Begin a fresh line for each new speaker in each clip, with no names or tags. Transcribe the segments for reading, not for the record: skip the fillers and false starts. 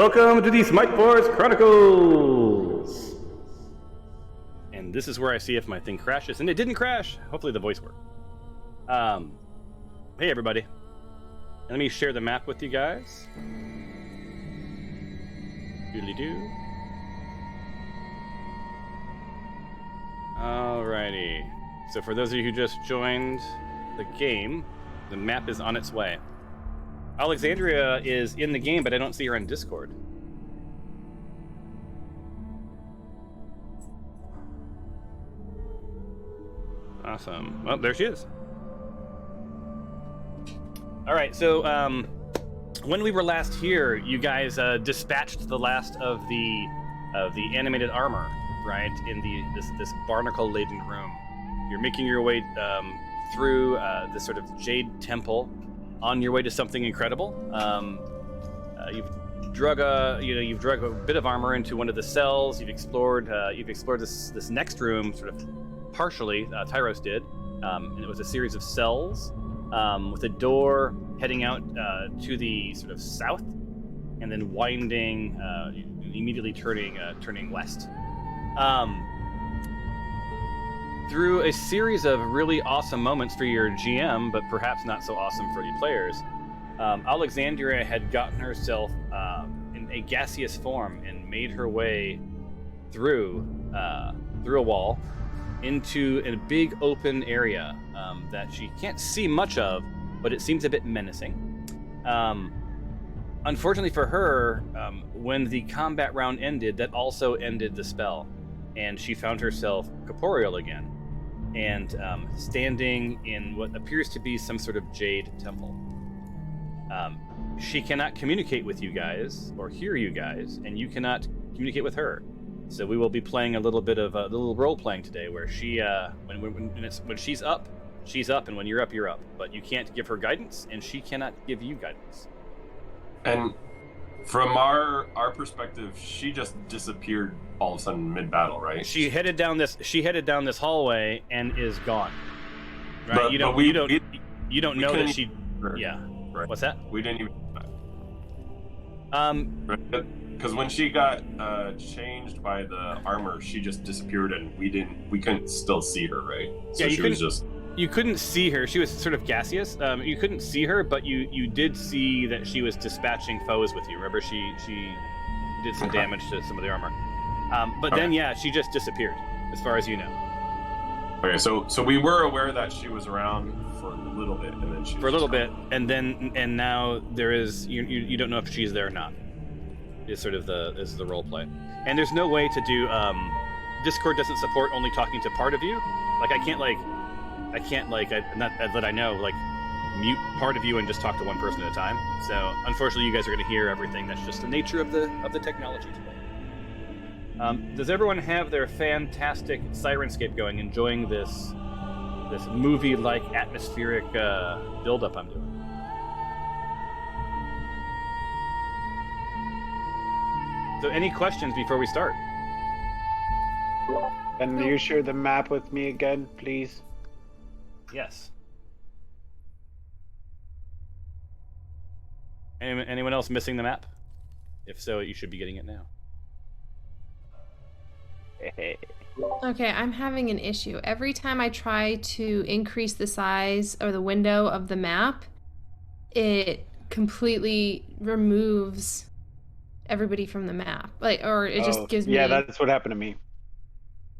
Welcome to the Smite Force Chronicles! And this is where I see if my thing crashes, and it didn't crash! Hopefully the voice worked. Hey everybody. Let me share the map with you guys. Doodly-doo. Alrighty. So for those of you who just joined the game, the map is on its way. Alexandria is in the game, but I don't see her on Discord. Awesome. Well, there she is. All right, so when we were last here, you guys dispatched the last of the animated armor, right? In this barnacle-laden room. You're making your way through this sort of Jade temple, on your way to something incredible. You've drug a bit of armor into one of the cells. You've explored this next room, sort of partially. Tyros did, and it was a series of cells with a door heading out to the sort of south, and then winding, immediately turning west. Through a series of really awesome moments for your GM, but perhaps not so awesome for the players, Alexandria had gotten herself in a gaseous form and made her way through a wall into a big open area that she can't see much of, but it seems a bit menacing. Unfortunately for her, when the combat round ended, that also ended the spell, and she found herself corporeal again, and standing in what appears to be some sort of Jade temple. She cannot communicate with you guys or hear you guys, and you cannot communicate with her. So we will be playing a little bit of a little role playing today, where she, when she's up, and when you're up, you're up. But you can't give her guidance, and she cannot give you guidance.
And from our perspective, she just disappeared all of a sudden mid-battle, right?
She headed down this hallway and is gone. Right?
But,
you don't know that she. Yeah.
Right.
What's that?
We didn't even. Because when she got changed by the armor, she just disappeared, and we couldn't still see her, right? So
yeah, you couldn't see her. She was sort of gaseous. You couldn't see her, but you did see that she was dispatching foes with you. Remember, she did some damage to some of the armor. But then, yeah, she just disappeared, as far as you know.
Okay, so we were aware that she was around for a little bit, and then
and now there is you don't know if she's there or not. Is sort of the role play, and there's no way to do. Discord doesn't support only talking to part of you. Like I can't not that I know, like mute part of you and just talk to one person at a time. So unfortunately, you guys are going to hear everything. That's just the nature of the technology today. Does everyone have their fantastic Sirenscape going, enjoying this movie-like atmospheric build-up I'm doing? So any questions before we start?
Can you share the map with me again, please?
Yes. Anyone else missing the map? If so, you should be getting it now.
Okay, I'm having an issue. Every time I try to increase the size or the window of the map, it completely removes everybody from the map. Or it just gives me...
Yeah, that's what happened to me.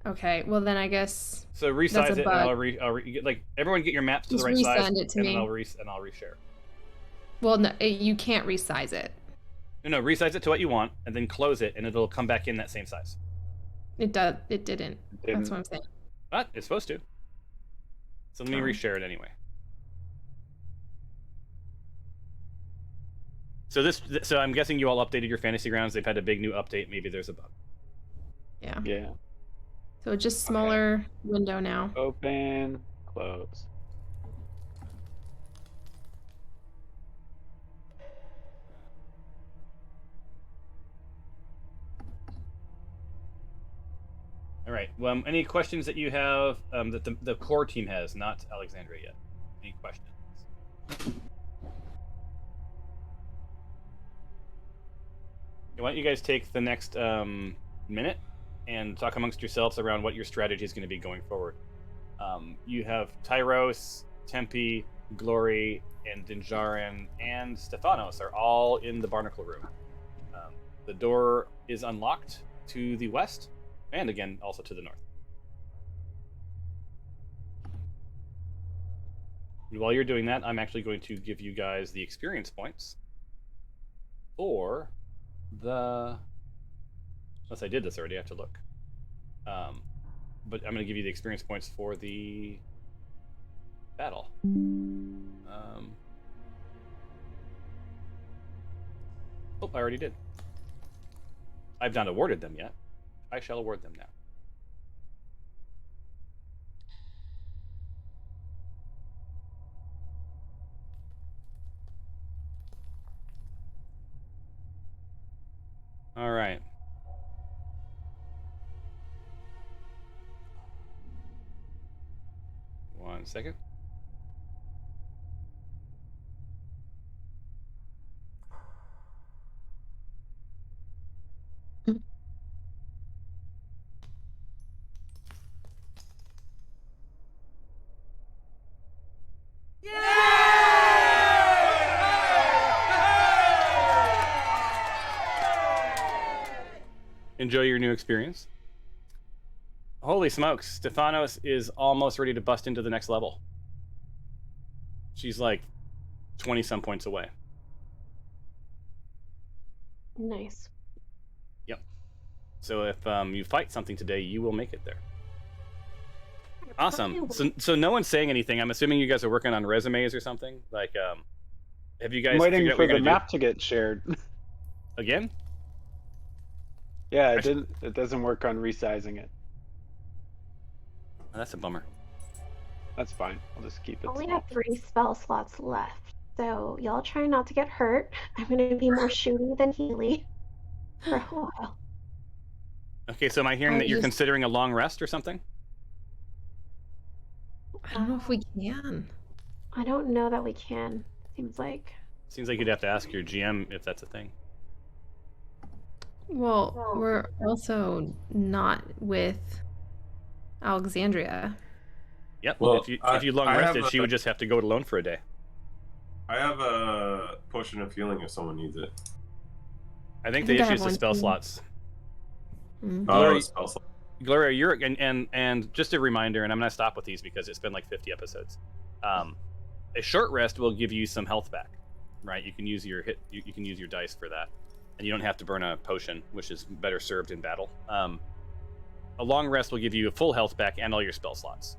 Okay, well then I guess...
So resize it, and I'll everyone get your maps to
just
the right size,
resend it to me.
I'll reshare.
Well, no, you can't resize it.
No, resize it to what you want, and then close it, and it'll come back in that same size.
It didn't. That's what I'm saying.
But it's supposed to. So let me reshare it anyway. So I'm guessing you all updated your fantasy grounds. They've had a big new update. Maybe there's a bug.
Yeah.
Yeah.
So just smaller window now.
Open, close.
All right. Well, any questions that you have that the core team has, not Alexandria yet? Any questions? Why don't you guys take the next minute and talk amongst yourselves around what your strategy is going to be going forward. You have Tyros, Tempe, Glory, and Dinjarin, and Stephanos are all in the barnacle room. The door is unlocked to the west, and again, also to the north. While you're doing that, I'm actually going to give you guys the experience points for the... Unless I did this already, I have to look. But I'm going to give you the experience points for the battle. Oh, I already did. I've not awarded them yet. I shall award them now. All right. One second. Enjoy your new experience. Holy smokes, Stephanos is almost ready to bust into the next level. She's like 20-some points away.
Nice.
Yep. So if you fight something today, you will make it there. Awesome. So no one's saying anything. I'm assuming you guys are working on resumes or something. Like, have you guys?
I'm waiting
figured out
for
what you're
the
gonna
map to get shared.
do? Again?
Yeah, it didn't. It doesn't work on resizing it.
Oh, that's a bummer.
That's fine. I'll just keep it.
I only
small.
have 3 spell slots left, so y'all try not to get hurt. I'm gonna be more shooty than healy for a while.
Okay, so am I hearing that you're considering a long rest or something?
I don't know if we can.
I don't know that we can. Seems like.
Seems like you'd have to ask your GM if that's a thing.
Well, we're also not with Alexandria.
Yep.
Well,
if you long rested, she would just have to go it alone for a day.
I have a potion of healing if someone needs it.
I think the
I
issue is
have
the spell
one too.
slots.
Mm.
Glory-
Spell slot.
Gloria, you're and just a reminder, and I'm gonna stop with these because it's been like 50 episodes. A short rest will give you some health back, right? You can use your you can use your dice for that, and you don't have to burn a potion, which is better served in battle. A long rest will give you a full health back and all your spell slots.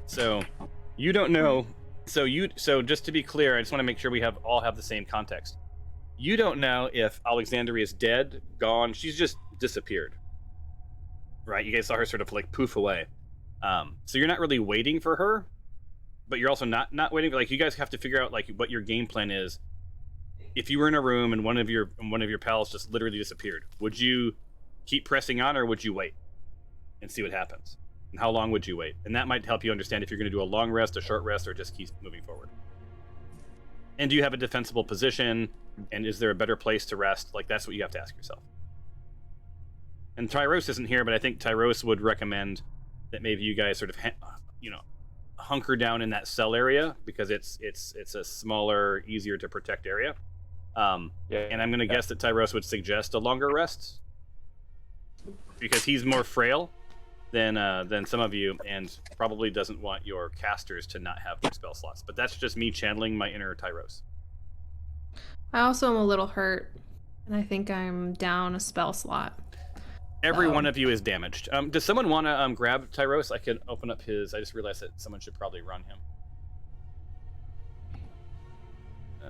So you don't know. So just to be clear, I just want to make sure we all have the same context. You don't know if Alexandria is dead, gone. She's just disappeared. Right, you guys saw her sort of like poof away. So you're not really waiting for her, but you're also not waiting. Like, you guys have to figure out like what your game plan is. If you were in a room and one of your pals just literally disappeared, would you keep pressing on or would you wait and see what happens? And how long would you wait? And that might help you understand if you're going to do a long rest, a short rest, or just keep moving forward. And do you have a defensible position? And is there a better place to rest? Like, that's what you have to ask yourself. And Tyros isn't here, but I think Tyros would recommend that maybe you guys sort of, hunker down in that cell area because it's a smaller, easier to protect area. And I'm going to guess that Tyros would suggest a longer rest because he's more frail than some of you, and probably doesn't want your casters to not have their spell slots. But that's just me channeling my inner Tyros.
I also am a little hurt, and I think I'm down a spell slot.
Every one of you is damaged. Does someone want to grab Tyros? I can open up his... I just realized that someone should probably run him.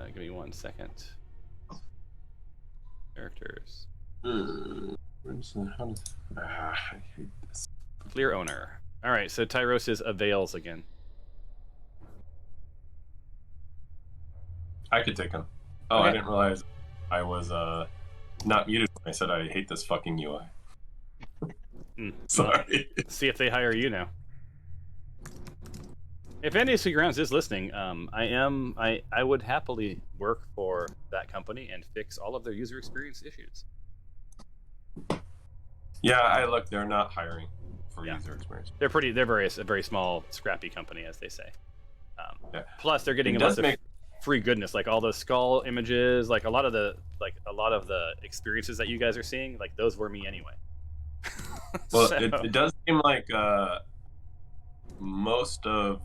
Give me 1 second. Characters.
I hate this.
Clear owner. All right, so Tyros is avails again.
I could take him. Oh,
Okay.
I didn't realize I was not muted when I said I hate this fucking UI.
Mm.
Sorry.
See if they hire you now. If Andy Grounds is listening, I would happily work for that company and fix all of their user experience issues.
Yeah, I look. They're not hiring for
Yeah.
user experience.
They're a very small, scrappy company, as they say.
Yeah.
Plus, they're getting
It
a lot
does
of
make-
free goodness, like all the skull images, like a lot of the experiences that you guys are seeing. Like those were me anyway.
Well,
So-
it does seem like most of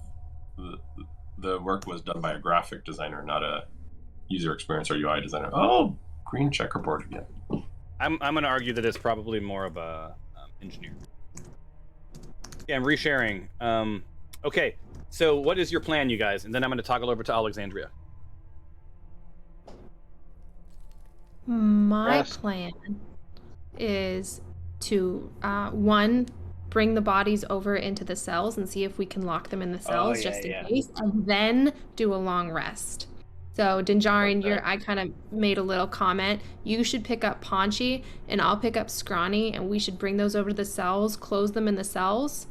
the work was done by a graphic designer, not a user experience or UI designer. Oh, green checkerboard again.
I'm going to argue that it's probably more of a engineer. Yeah, I'm resharing. Okay, so what is your plan, you guys? And then I'm going to toggle over to Alexandria.
My
Yes.
plan is to one, bring the bodies over into the cells and see if we can lock them in the cells
yeah,
just in
yeah.
case, and then do a long rest. So Dinjarin,
Okay.
I kind of made a little comment. You should pick up Paunchy, and I'll pick up Scrawny, and we should bring those over to the cells, close them in the cells,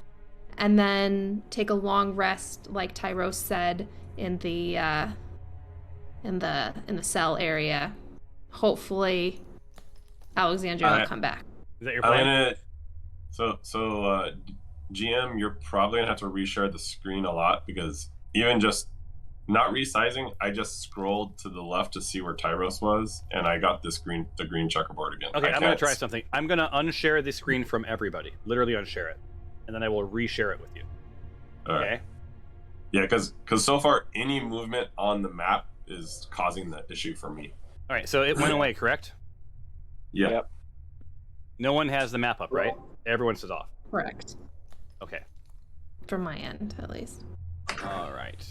and then take a long rest, like Tyros said, in the cell area. Hopefully, Alexandria will come back.
Is that your
I'm
plan?
gonna GM, you're probably gonna have to reshare the screen a lot because even just not resizing, I just scrolled to the left to see where Tyros was, and I got the green checkerboard again.
Okay,
I
I'm going to
can't
try something. I'm going to unshare the screen from everybody. Literally unshare it. And then I will reshare it with you.
All
Okay?
right. Yeah, because so far any movement on the map is causing the issue for me.
All right, so it went away, correct?
Yeah.
Yep.
No one has the map up, right? Everyone's is off.
Correct.
Okay.
From my end, at least.
All right.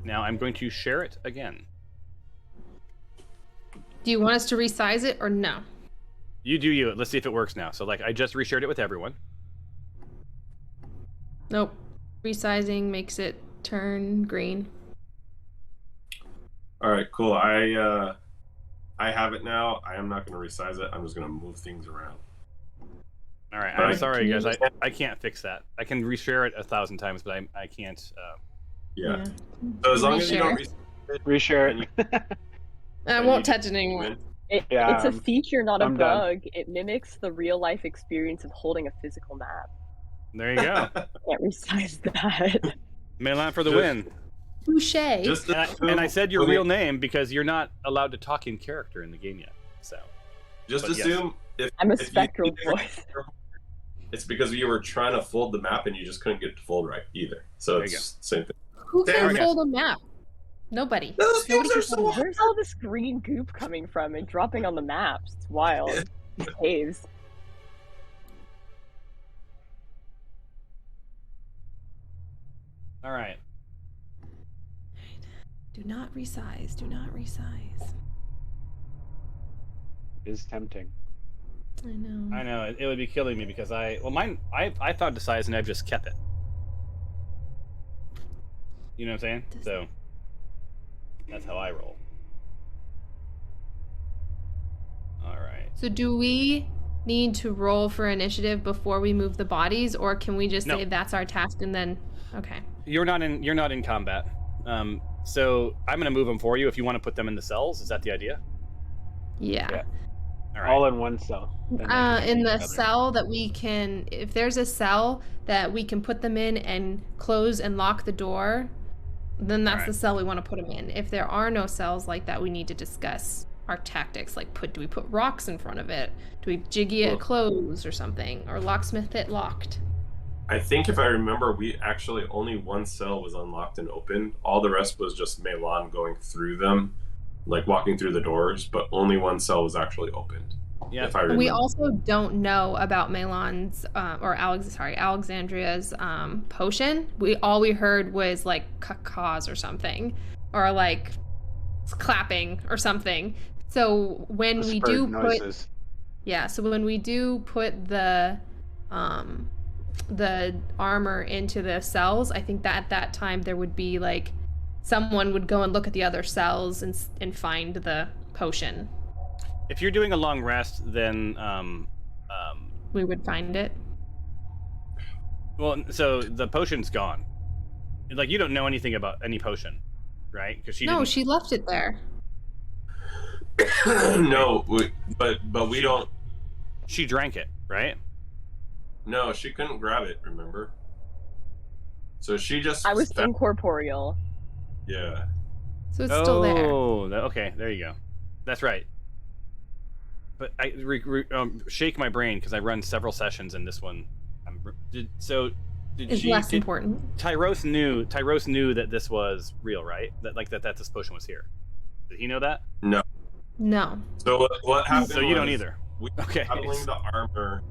Now I'm going to share it again.
Do you want us to resize it or no?
You do you. Let's see if it works now. So, like, I just reshared it with everyone.
Nope. Resizing makes it turn green.
All right, cool. I have it now. I am not going to resize it. I'm just going to move things around.
All right.
Right.
I'm sorry,
Can
guys.
you
I can't fix that. I can reshare it 1,000 times, but I can't.
Yeah. So as long as you don't
Reshare it.
I won't touch it anymore.
Yeah,
It's a feature, not a
I'm done.
bug. It mimics the real life experience of holding a physical map.
There you go.
Can't resize that.
Milan for the
Just-
win.
Touche.
Just
And I said your
Okay.
real name because you're not allowed to talk in character in the game yet. So
Just
But yes.
assume if
I'm a
if you-
spectral voice.
It's because you were trying to fold the map and you just couldn't get it to fold right either. So
There you
it's same thing.
Who
There
can
we go.
fold a map? Nobody.
Those
Nobody
games
can
are so
fold a map.
Where's all this green goop coming from and dropping on the maps? It's wild. Caves.
all right.
Do not resize. Do not resize.
It is tempting.
I know.
I know it would be killing me because I thought the size and I've just kept it. You know what I'm saying? So that's how I roll. All right.
So do we need to roll for initiative before we move the bodies, or can we just
No.
say that's our task and then? Okay.
You're not in combat. So I'm gonna move them for you if you want to put them in the cells. Is that the idea?
Yeah.
Yeah.
All right.
All in one cell. Then they can
In
hit
the
each other.
cell that we can, if there's a cell that we can put them in and close and lock the door, then that's
Alright.
the cell we want to put them in. If there are no cells like that, we need to discuss our tactics. Like, do we put rocks in front of it? Do we jiggy it
Well-
closed or something? Or locksmith it locked?
I think if I remember, we actually only one cell was unlocked and open. All the rest was just Melan going through them, like walking through the doors, but only one cell was actually opened.
Yeah.
If I remember.
We also don't know about Melan's Alexandria's potion. All we heard was like caws or something, or like clapping or something. So when we do
Whispered
put
noises.
so when we do put the armor into the cells, I think that at that time there would be like someone would go and look at the other cells and find the potion.
If you're doing a long rest, then
We would find it.
well, so the potion's gone. Like, you don't know anything about any potion, right? Because
she left it there.
No, but we don't.
She drank it, right?
No, she couldn't grab it. Remember? So she just.
I was incorporeal.
Yeah.
So it's still there.
Oh, okay. There you go. That's right. But I shake my brain because I run several sessions in this one.
It's less important.
Tyros knew that this was real, right? That this potion was here. Did he know that?
No.
No.
So what happened?
So you don't either.
We
Okay.
battling the armor.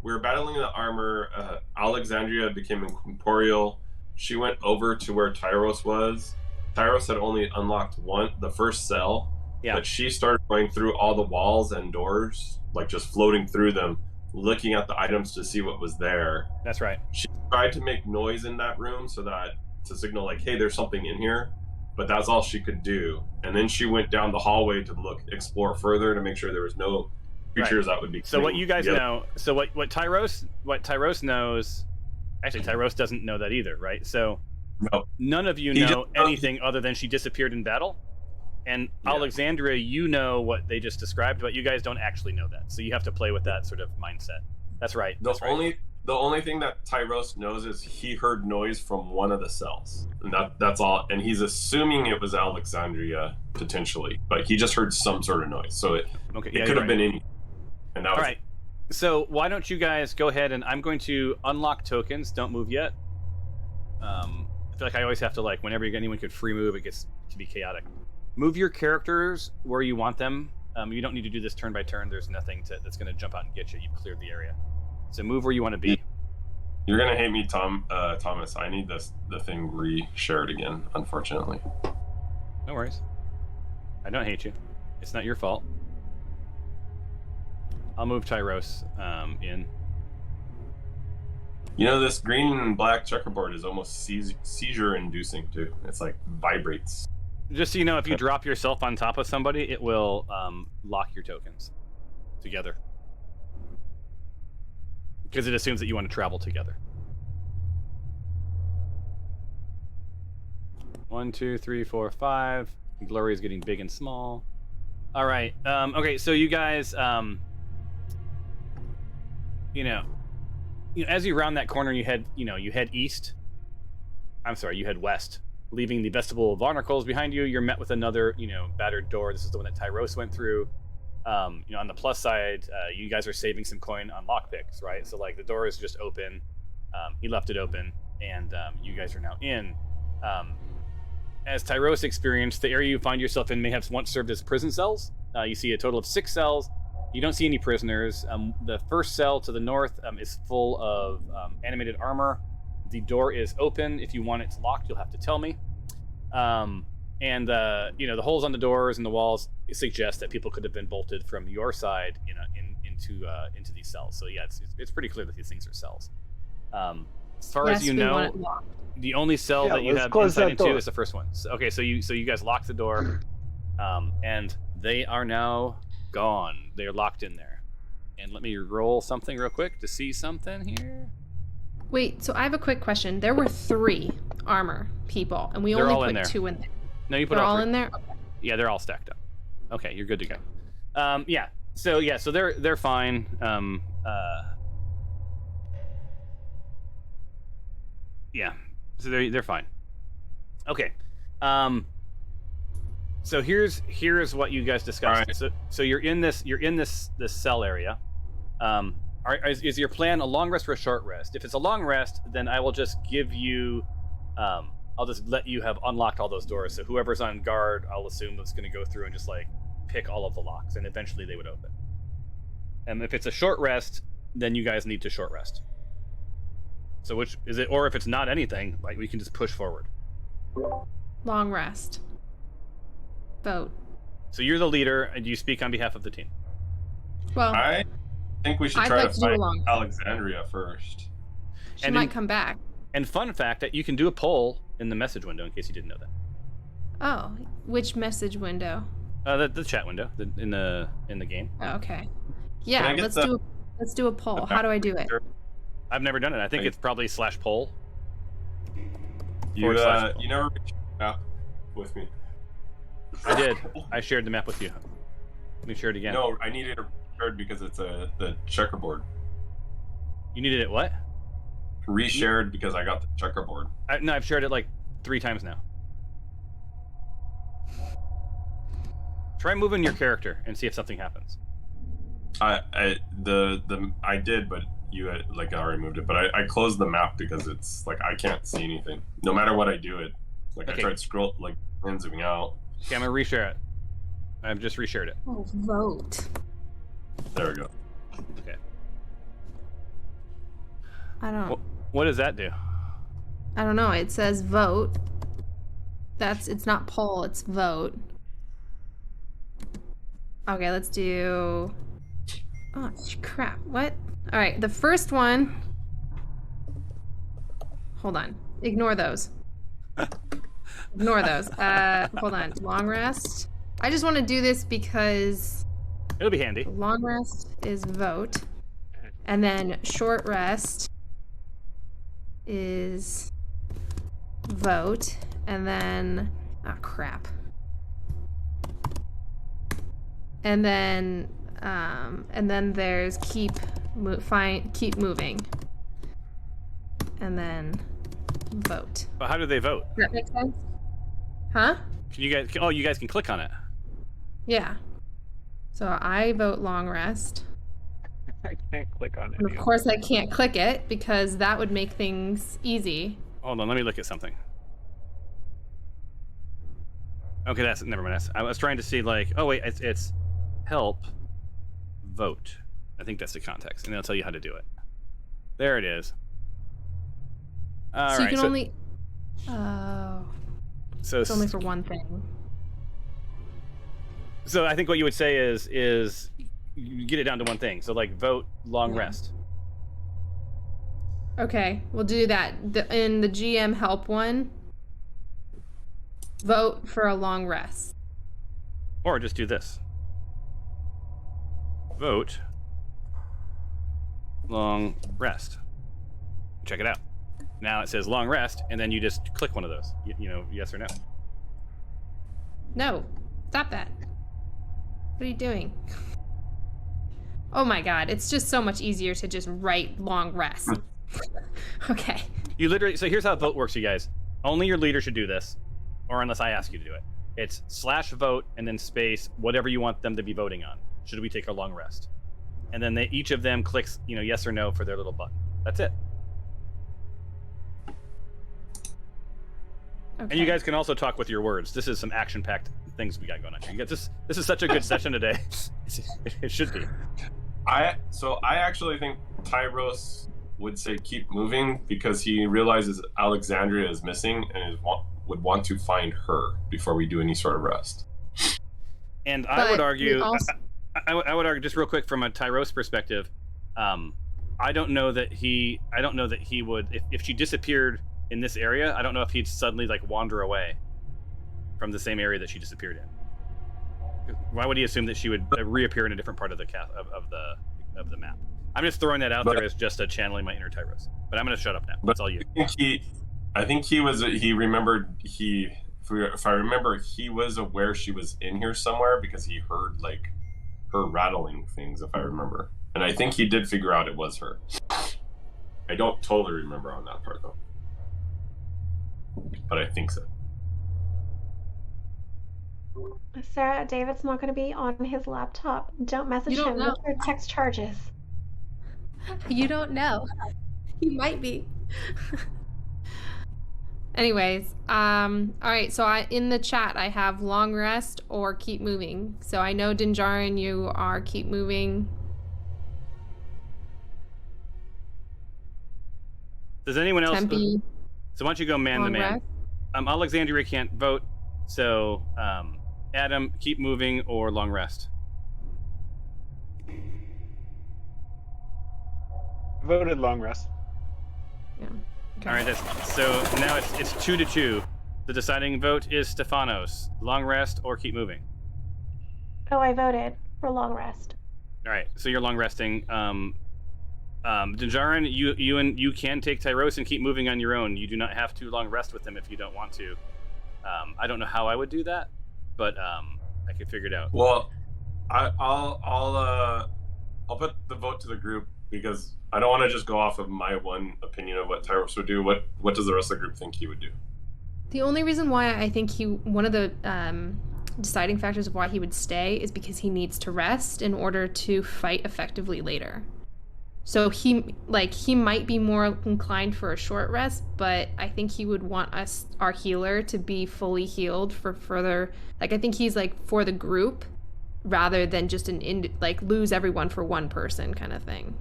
We were battling the armor. Alexandria became incorporeal. She went over to where Tyros was. Tyros had only unlocked the first cell.
Yeah.
But she started going through all the walls and doors, like just floating through them, looking at the items to see what was there.
That's right.
She tried to make noise in that room to signal like, hey, there's something in here. But that's all she could do. And then she went down the hallway to explore further to make sure there was no creatures that would be.
So what you guys know? So what Tyros knows? Actually, Tyros doesn't know that either, right? So
no.
None of you know anything other than she disappeared in battle. And Alexandria, you know what they just described, but you guys don't actually know that. So you have to play with that sort of mindset. That's right.
The only thing that Tyros knows is he heard noise from one of the cells. And that's all. And he's assuming it was Alexandria, potentially. But he just heard some sort of noise. So it could have been any. And that was
right. So why don't you guys go ahead and I'm going to unlock tokens. Don't move yet. I feel like I always have to, like, whenever anyone could free move, it gets to be chaotic. Move your characters where you want them. You don't need to do this turn by turn. There's nothing that's going to jump out and get you. You've cleared the area. So move where you want to be.
You're going to hate me, Thomas. I need the thing re-shared again, unfortunately.
No worries. I don't hate you. It's not your fault. I'll move Tyros in.
You know, this green and black checkerboard is almost seizure-inducing, too. It's like vibrates.
Just so you know, if you drop yourself on top of somebody, it will lock your tokens together. Because it assumes that you want to travel together. 1, 2, 3, 4, 5. Glory is getting big and small. All right. Okay, so you guys, as you round that corner, you head east. I'm sorry, you head west. Leaving the Vestibule of Barnacles behind you, you're met with another, battered door. This is the one that Tyros went through. On the plus side, you guys are saving some coin on lockpicks, right? So, like, the door is just open. He left it open, and you guys are now in. As Tyros experienced, the area you find yourself in may have once served as prison cells. You see a total of 6 cells. You don't see any prisoners. The first cell to the north is full of animated armor. The door is open. If you want it locked, you'll have to tell me. The holes on the doors and the walls suggest that people could have been bolted from your side, into these cells. So yeah, it's pretty clear that these things are cells. As far as you know, the only cell that you have insight into is the first one. So you guys lock the door, and they are now gone. They are locked in there. And let me roll something real quick to see something here.
Wait, so I have a quick question. There were 3 armor people, and we only put 2 in there.
No, you put
they're
all
in there? Okay.
Yeah, they're all stacked up. Okay, you're good to go. So they're fine. So they're fine. Okay. So here's what you guys discussed. Right. So you're in this cell area. Is your plan a long rest or a short rest? If it's a long rest, then I will just give you, I'll just let you have unlocked all those doors. So whoever's on guard, I'll assume is going to go through and just like pick all of the locks, and eventually they would open. And if it's a short rest, then you guys need to short rest. So which is it? Or if it's not anything, like, we can just push forward.
Long rest. Vote.
So you're the leader, and you speak on behalf of the team.
Well,
I think we should try to find Alexandria first.
She might come back.
And fun fact that you can do a poll in the message window, in case you didn't know that.
Oh, which window?
The chat window in the game.
Oh, okay. Yeah, let's do a poll. How do I do it?
I've never done it. I think it's probably /poll.
You
/
you never reached the map with me.
I did. I shared the map with you. Let me share it again.
No, I needed it shared because it's the checkerboard.
You needed it what?
Reshared because I got the checkerboard.
No, I've shared it like 3 times now. Try moving your character and see if something happens.
I did, but you had, like, already moved it. But I closed the map because it's like I can't see anything. No matter what I do, it like
Okay.
I tried to scroll like and zooming out.
Okay, I'm gonna reshare it. I've just reshared it.
Oh, vote.
There we go.
Okay.
I don't.
What does that do?
I don't know. It says vote. It's not poll. It's vote. Okay, let's do. Oh crap! What? All right, the first one. Hold on. Ignore those. Ignore those. Hold on. Long rest. I just want to do this because
It'll be handy.
long rest is vote, and then short rest is vote, and then crap. And then there's keep moving, and then vote.
But how do they vote?
Does that make sense? Huh?
Can you guys? Oh, you guys can click on it.
Yeah. So I vote long rest.
I can't click on
And
any
of course I can't click it because that would make things easy.
Hold on, let me look at something. Okay, never mind. I was trying to see like, oh wait, it's help vote. I think that's the context, and it'll tell you how to do it. There it is. All
so
right.
You can only. Oh.
So
It's only for one thing.
So I think what you would say is you get it down to one thing. So like vote long rest.
Okay, we'll do that. In the GM help one, vote for a long rest.
Or just do this. Vote long rest. Check it out. Now it says long rest, and then you just click one of those. You know, yes or no.
No, stop that. What are you doing? Oh my god, it's just so much easier to just write long rest. Okay.
You literally, so here's how vote works, you guys. Only your leader should do this, or unless I ask you to do it. It's /vote and then space whatever you want them to be voting on. Should we take a long rest? And then each of them clicks, yes or no for their little button. That's it.
Okay.
And you guys can also talk with your words. This is some action-packed things we got going on here. You got this is such a good session today. It should be.
I actually think Tyros would say keep moving because he realizes Alexandria is missing and would want to find her before we do any sort of rest.
And I would argue, I would argue just real quick from a Tyros perspective. I don't know that he would if she disappeared in this area. I don't know if he'd suddenly like wander away from the same area that she disappeared in. Why would he assume that she would reappear in a different part of the of the map? I'm just throwing that out there as just a channeling my inner Tyros. But I'm going to shut up now. That's all you.
I think he remembered if I remember, he was aware she was in here somewhere because he heard like her rattling things, if I remember. And I think he did figure out it was her. I don't totally remember on that part though. But I think so.
Sarah, David's not going to be on his laptop. Don't message him with your text charges.
You don't know. He might be. Anyways, all right. So in the chat, I have long rest or keep moving. So I know Dinjarin, you are keep moving.
Does anyone else?
Tempe,
So why don't you go man to man? Alexandria can't vote, so Adam, keep moving or long rest.
Voted long rest.
Yeah. Okay.
All right. So now it's 2-2. The deciding vote is Stefanos. Long rest or keep moving.
Oh, I voted for long rest.
All right. So you're long resting. Dinjarin, you can take Tyros and keep moving on your own. You do not have to long rest with him if you don't want to. I don't know how I would do that, but I could figure it out.
Well, I'll put the vote to the group because I don't want to just go off of my one opinion of what Tyros would do. What does the rest of the group think he would do?
The only reason why I think one of the deciding factors of why he would stay is because he needs to rest in order to fight effectively later. So he might be more inclined for a short rest, but I think he would want our healer, to be fully healed for further. I think he's for the group rather than just lose everyone for one person kind of thing.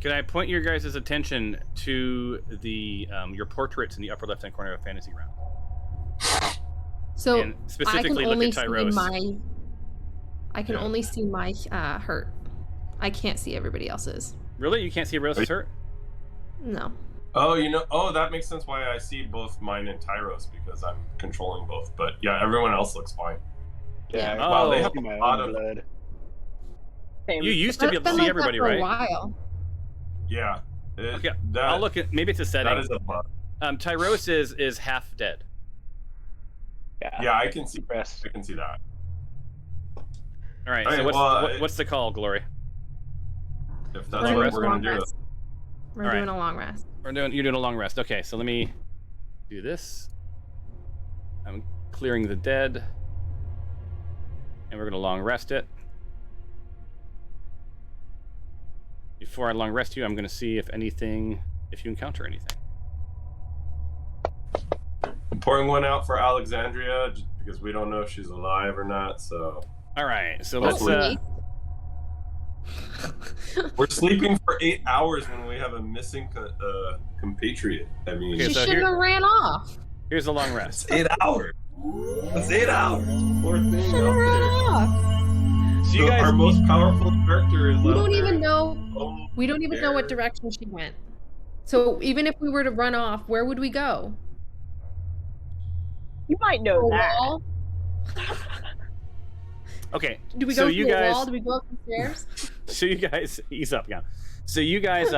Can I point your guys' attention to the your portraits in the upper left-hand corner of Fantasy Ground?
So
and specifically look at Tyros.
I can only see my hurt. I can't see everybody else's.
Really? You can't see everybody else's hurt?
No.
Oh, that makes sense why I see both mine and Tyros, because I'm controlling both. But yeah, everyone else looks fine.
Yeah.
Oh.
Wow, they have
my
a lot
own
of
blood.
Same.
You used to be able to see everybody,
for
right?
A while.
Yeah.
Okay, I'll look at, maybe it's a setting.
That is a bug.
Tyros is half dead.
Yeah, I can see.
Rest.
I can see that.
All right.
Okay,
So what's the call, Glory?
If that's
We're
what
doing
we're
a long
gonna do.
rest. We're
All right.
doing a long rest.
You're doing a long rest. Okay, so let me do this. I'm clearing the dead, and we're gonna long rest it. Before I long rest you, I'm gonna see if you encounter anything.
I'm pouring one out for Alexandria just because we don't know if she's alive or not. So.
All right, so
Hopefully.
let's.
We're sleeping for 8 hours when we have a missing compatriot. I mean,
Okay,
She
so
shouldn't have ran off.
Here's the long rest.
it's 8 hours. That's 8 hours. Poor thing
Shouldn't have
out
ran
there.
off.
So you guys,
our most powerful character is
We
out
don't
there.
even know.
Oh,
We don't even know what
there.
direction she went. So even if we were to run off, where would we go?
You might know
A
that.
wall?
okay.
Do we
so
go
you
through
guys,
a wall? Do we go up the stairs?
So you guys ease up, yeah. So you guys,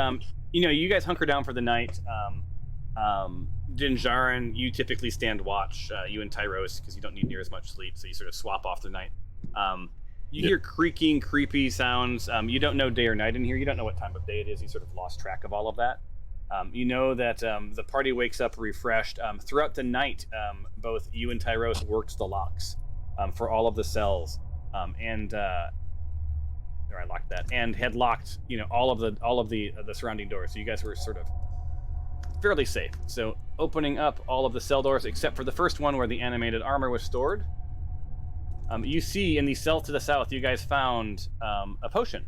you guys hunker down for the night. Dinjarin, you typically stand watch. You and Tyros, because you don't need near as much sleep, so you sort of swap off the night. You hear creaking, creepy sounds. You don't know day or night in here. You don't know what time of day it is. You sort of lost track of all of that. You know that the party wakes up refreshed. Throughout the night, both you and Tyros worked the locks for all of the cells, there, I locked that, and had locked, all of the surrounding doors. So you guys were sort of fairly safe. So opening up all of the cell doors except for the first one where the animated armor was stored. You see in the cell to the south, you guys found a potion.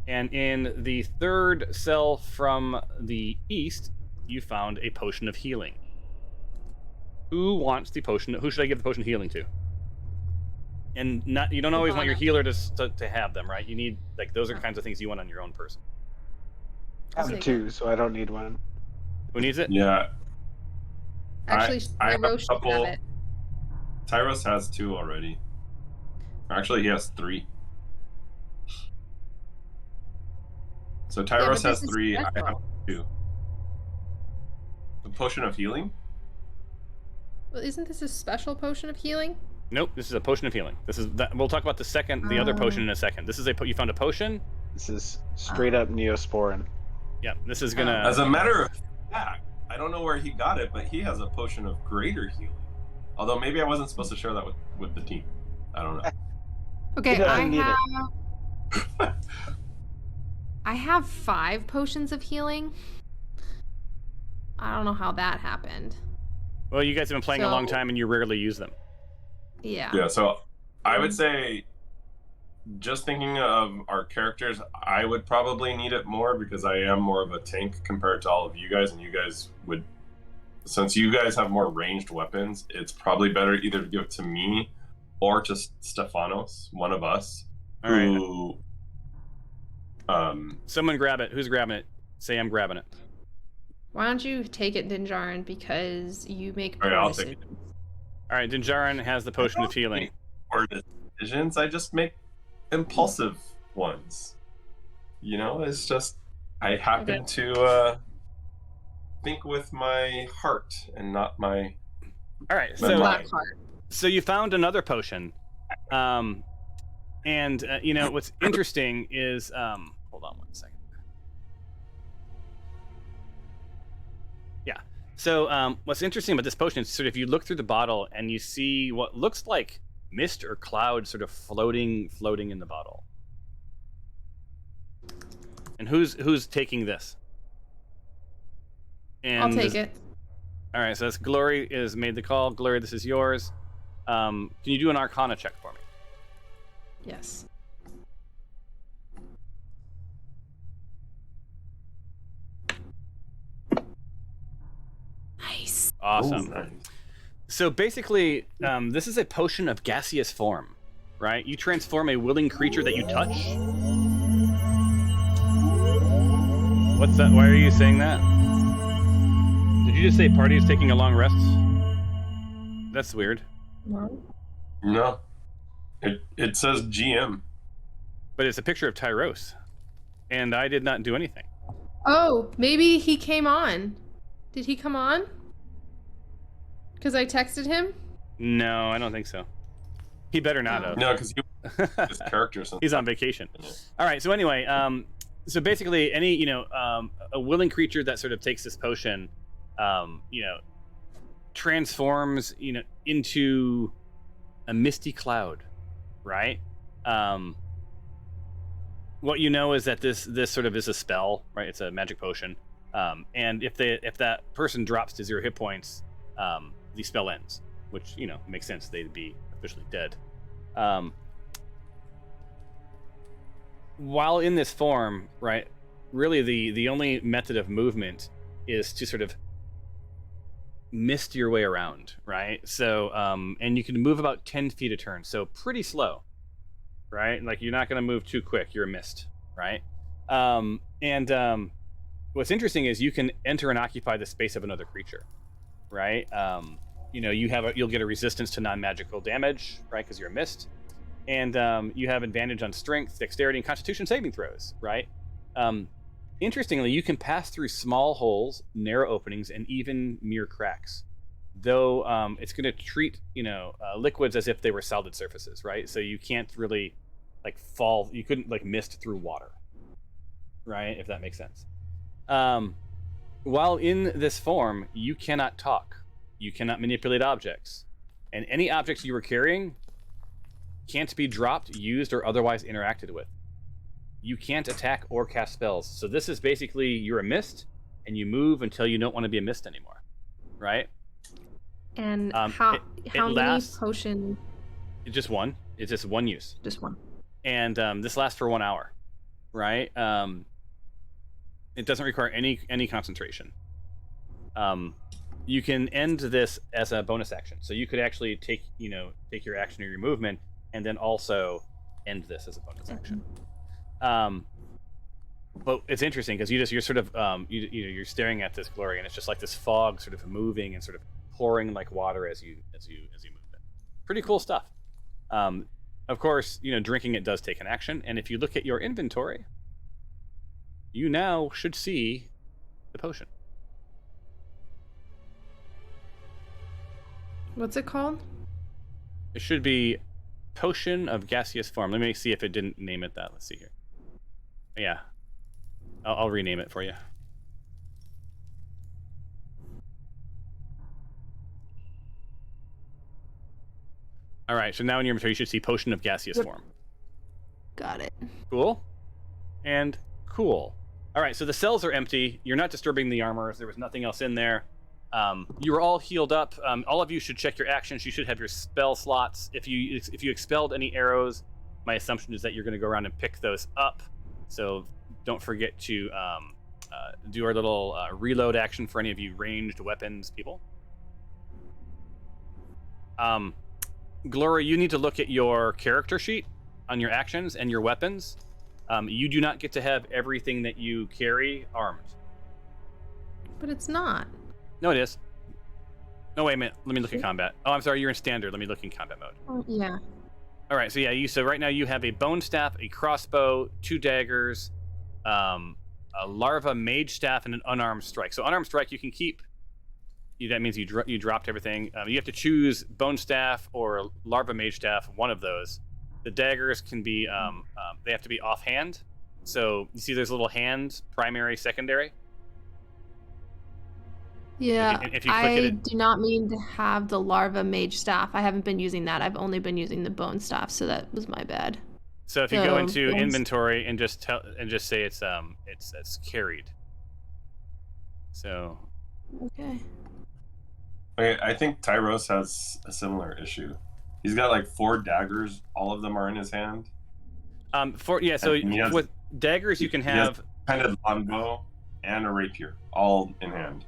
And in the third cell from the east, you found a potion of healing. Who wants the potion? Who should I give the potion of healing to? And you don't always want your healer to have them, right? You need, those are the kinds of things you want on your own person.
I have two, so I don't need one.
Who needs it?
Yeah.
Actually,
I have a
Tyros should
couple.
have it.
Tyros has 2 already. Actually, he has 3. So Tyros
but
has
this is
3. I
special.
have 2. The potion of healing?
Well, isn't this a special potion of healing?
Nope, this is a potion of healing. We'll talk about the other potion in a second. This is you found a potion.
This is straight up Neosporin.
Yeah, this is gonna.
As a matter of fact, I don't know where he got it, but he has a potion of greater healing. Although maybe I wasn't supposed to share that with the team. I don't know.
Okay,
He doesn't need
I have 5 potions of healing. I don't know how that happened.
Well, you guys have been playing a long
So-
time, and you rarely use them.
Yeah.
Yeah, so I would say, just thinking of our characters, I would probably need it more because I am more of a tank compared to all of you guys, and you guys would, since you guys have more ranged weapons, it's probably better either to give it to me or to Stefanos, one of us,
All right.
who...
Someone grab it. Who's grabbing it? Say I'm grabbing it.
Why don't you take it, Dinjarin, because you make
All right, I'll
poor
take it.
decisions.
All right, Dinjarin has the potion of healing.
Or decisions, I just make impulsive ones. You know, it's just I happen to think with my heart and not my
All right,
my
so
mind.
so you found another potion, and you know what's interesting is hold on one second. Yeah. So what's interesting about this potion is sort of you look through the bottle and you see what looks like mist or cloud sort of floating in the bottle. And who's taking this? And
I'll take it.
All right, so that's Glory is made the call. Glory, this is yours. Can you do an Arcana check for me?
Yes. Nice.
Awesome.
Ooh, nice.
So basically, this is a potion of gaseous form, right? You transform a willing creature that you touch. What's that? Why are you saying that? Did you just say party is taking a long rest? That's weird.
No. It says GM.
But it's a picture of Tyros. And I did not do anything.
Oh, maybe he came on. Did he come on? Because I texted him?
No, I don't think so. He better not have.
No, because his character.
He's on vacation. All right. So anyway, so basically, any a willing creature that sort of takes this potion, transforms into a misty cloud, right? What you know is that this sort of is a spell, right? It's a magic potion, and if that person drops to 0 hit points, the spell ends, which makes sense. They'd be officially dead. While in this form, right, really the only method of movement is to sort of mist your way around, right? So, and you can move about 10 feet a turn, so pretty slow, right? Like, you're not going to move too quick. You're a mist, right? What's interesting is you can enter and occupy the space of another creature, right? You'll get a resistance to non-magical damage, right? Because you're a mist. And you have advantage on strength, dexterity, and constitution saving throws, right? Interestingly, you can pass through small holes, narrow openings, and even mere cracks. Though it's going to treat liquids as if they were solid surfaces, right? So you can't really fall. You couldn't mist through water, right? If that makes sense. While in this form, you cannot talk. You cannot manipulate objects, and any objects you were carrying can't be dropped, used, or otherwise interacted with. You can't attack or cast spells. So this is basically you're a mist, and you move until you don't want to be a mist anymore, right?
And how many
lasts,
potion?
Just one. It's just one use.
Just one.
And this lasts for 1 hour, right? It doesn't require any concentration. You can end this as a bonus action. So you could actually take your action or your movement, and then also end this as a bonus action. But it's interesting because you're sort of you're staring at this glory, and it's just like this fog sort of moving and sort of pouring like water as you move it. Pretty cool stuff. Of course, drinking it does take an action, and if you look at your inventory, you now should see the potion.
What's it called?
It should be Potion of Gaseous Form. Let me see if it didn't name it that. Let's see here. Yeah. I'll rename it for you. All right, so now in your inventory, you should see Potion of Gaseous Form.
Got it.
Cool. And cool. All right, so the cells are empty. You're not disturbing the armor. There was nothing else in there. You are all healed up. All of you should check your actions. You should have your spell slots. If you expelled any arrows, my assumption is that you're going to go around and pick those up. So don't forget to do our little reload action for any of you ranged weapons people. Glory, you need to look at your character sheet on your actions and your weapons. You do not get to have everything that you carry armed.
But it's not.
No, it is. No, wait a minute. Let me look at combat. Oh, I'm sorry. You're in standard. Let me look in combat mode.
Oh, yeah.
All right, so yeah, so right now you have a bone staff, a crossbow, 2 daggers, a larva mage staff, and an unarmed strike. So unarmed strike you can keep. That means you dropped everything. You have to choose bone staff or larva mage staff, one of those. The daggers can be they have to be offhand. So you see there's a little hand, primary, secondary.
Yeah,
If you click
I
it,
do not mean to have the larva mage staff. I haven't been using that. I've only been using the bone staff, so that was my bad.
so if you go into
bones-
inventory and just say it's carried. So
Okay.
Okay, I think Tyros has a similar issue. He's got like 4 daggers. All of them are in his hand.
so
And he has-
with daggers you can
he has
have.
kind of longbow and a rapier, all in hand.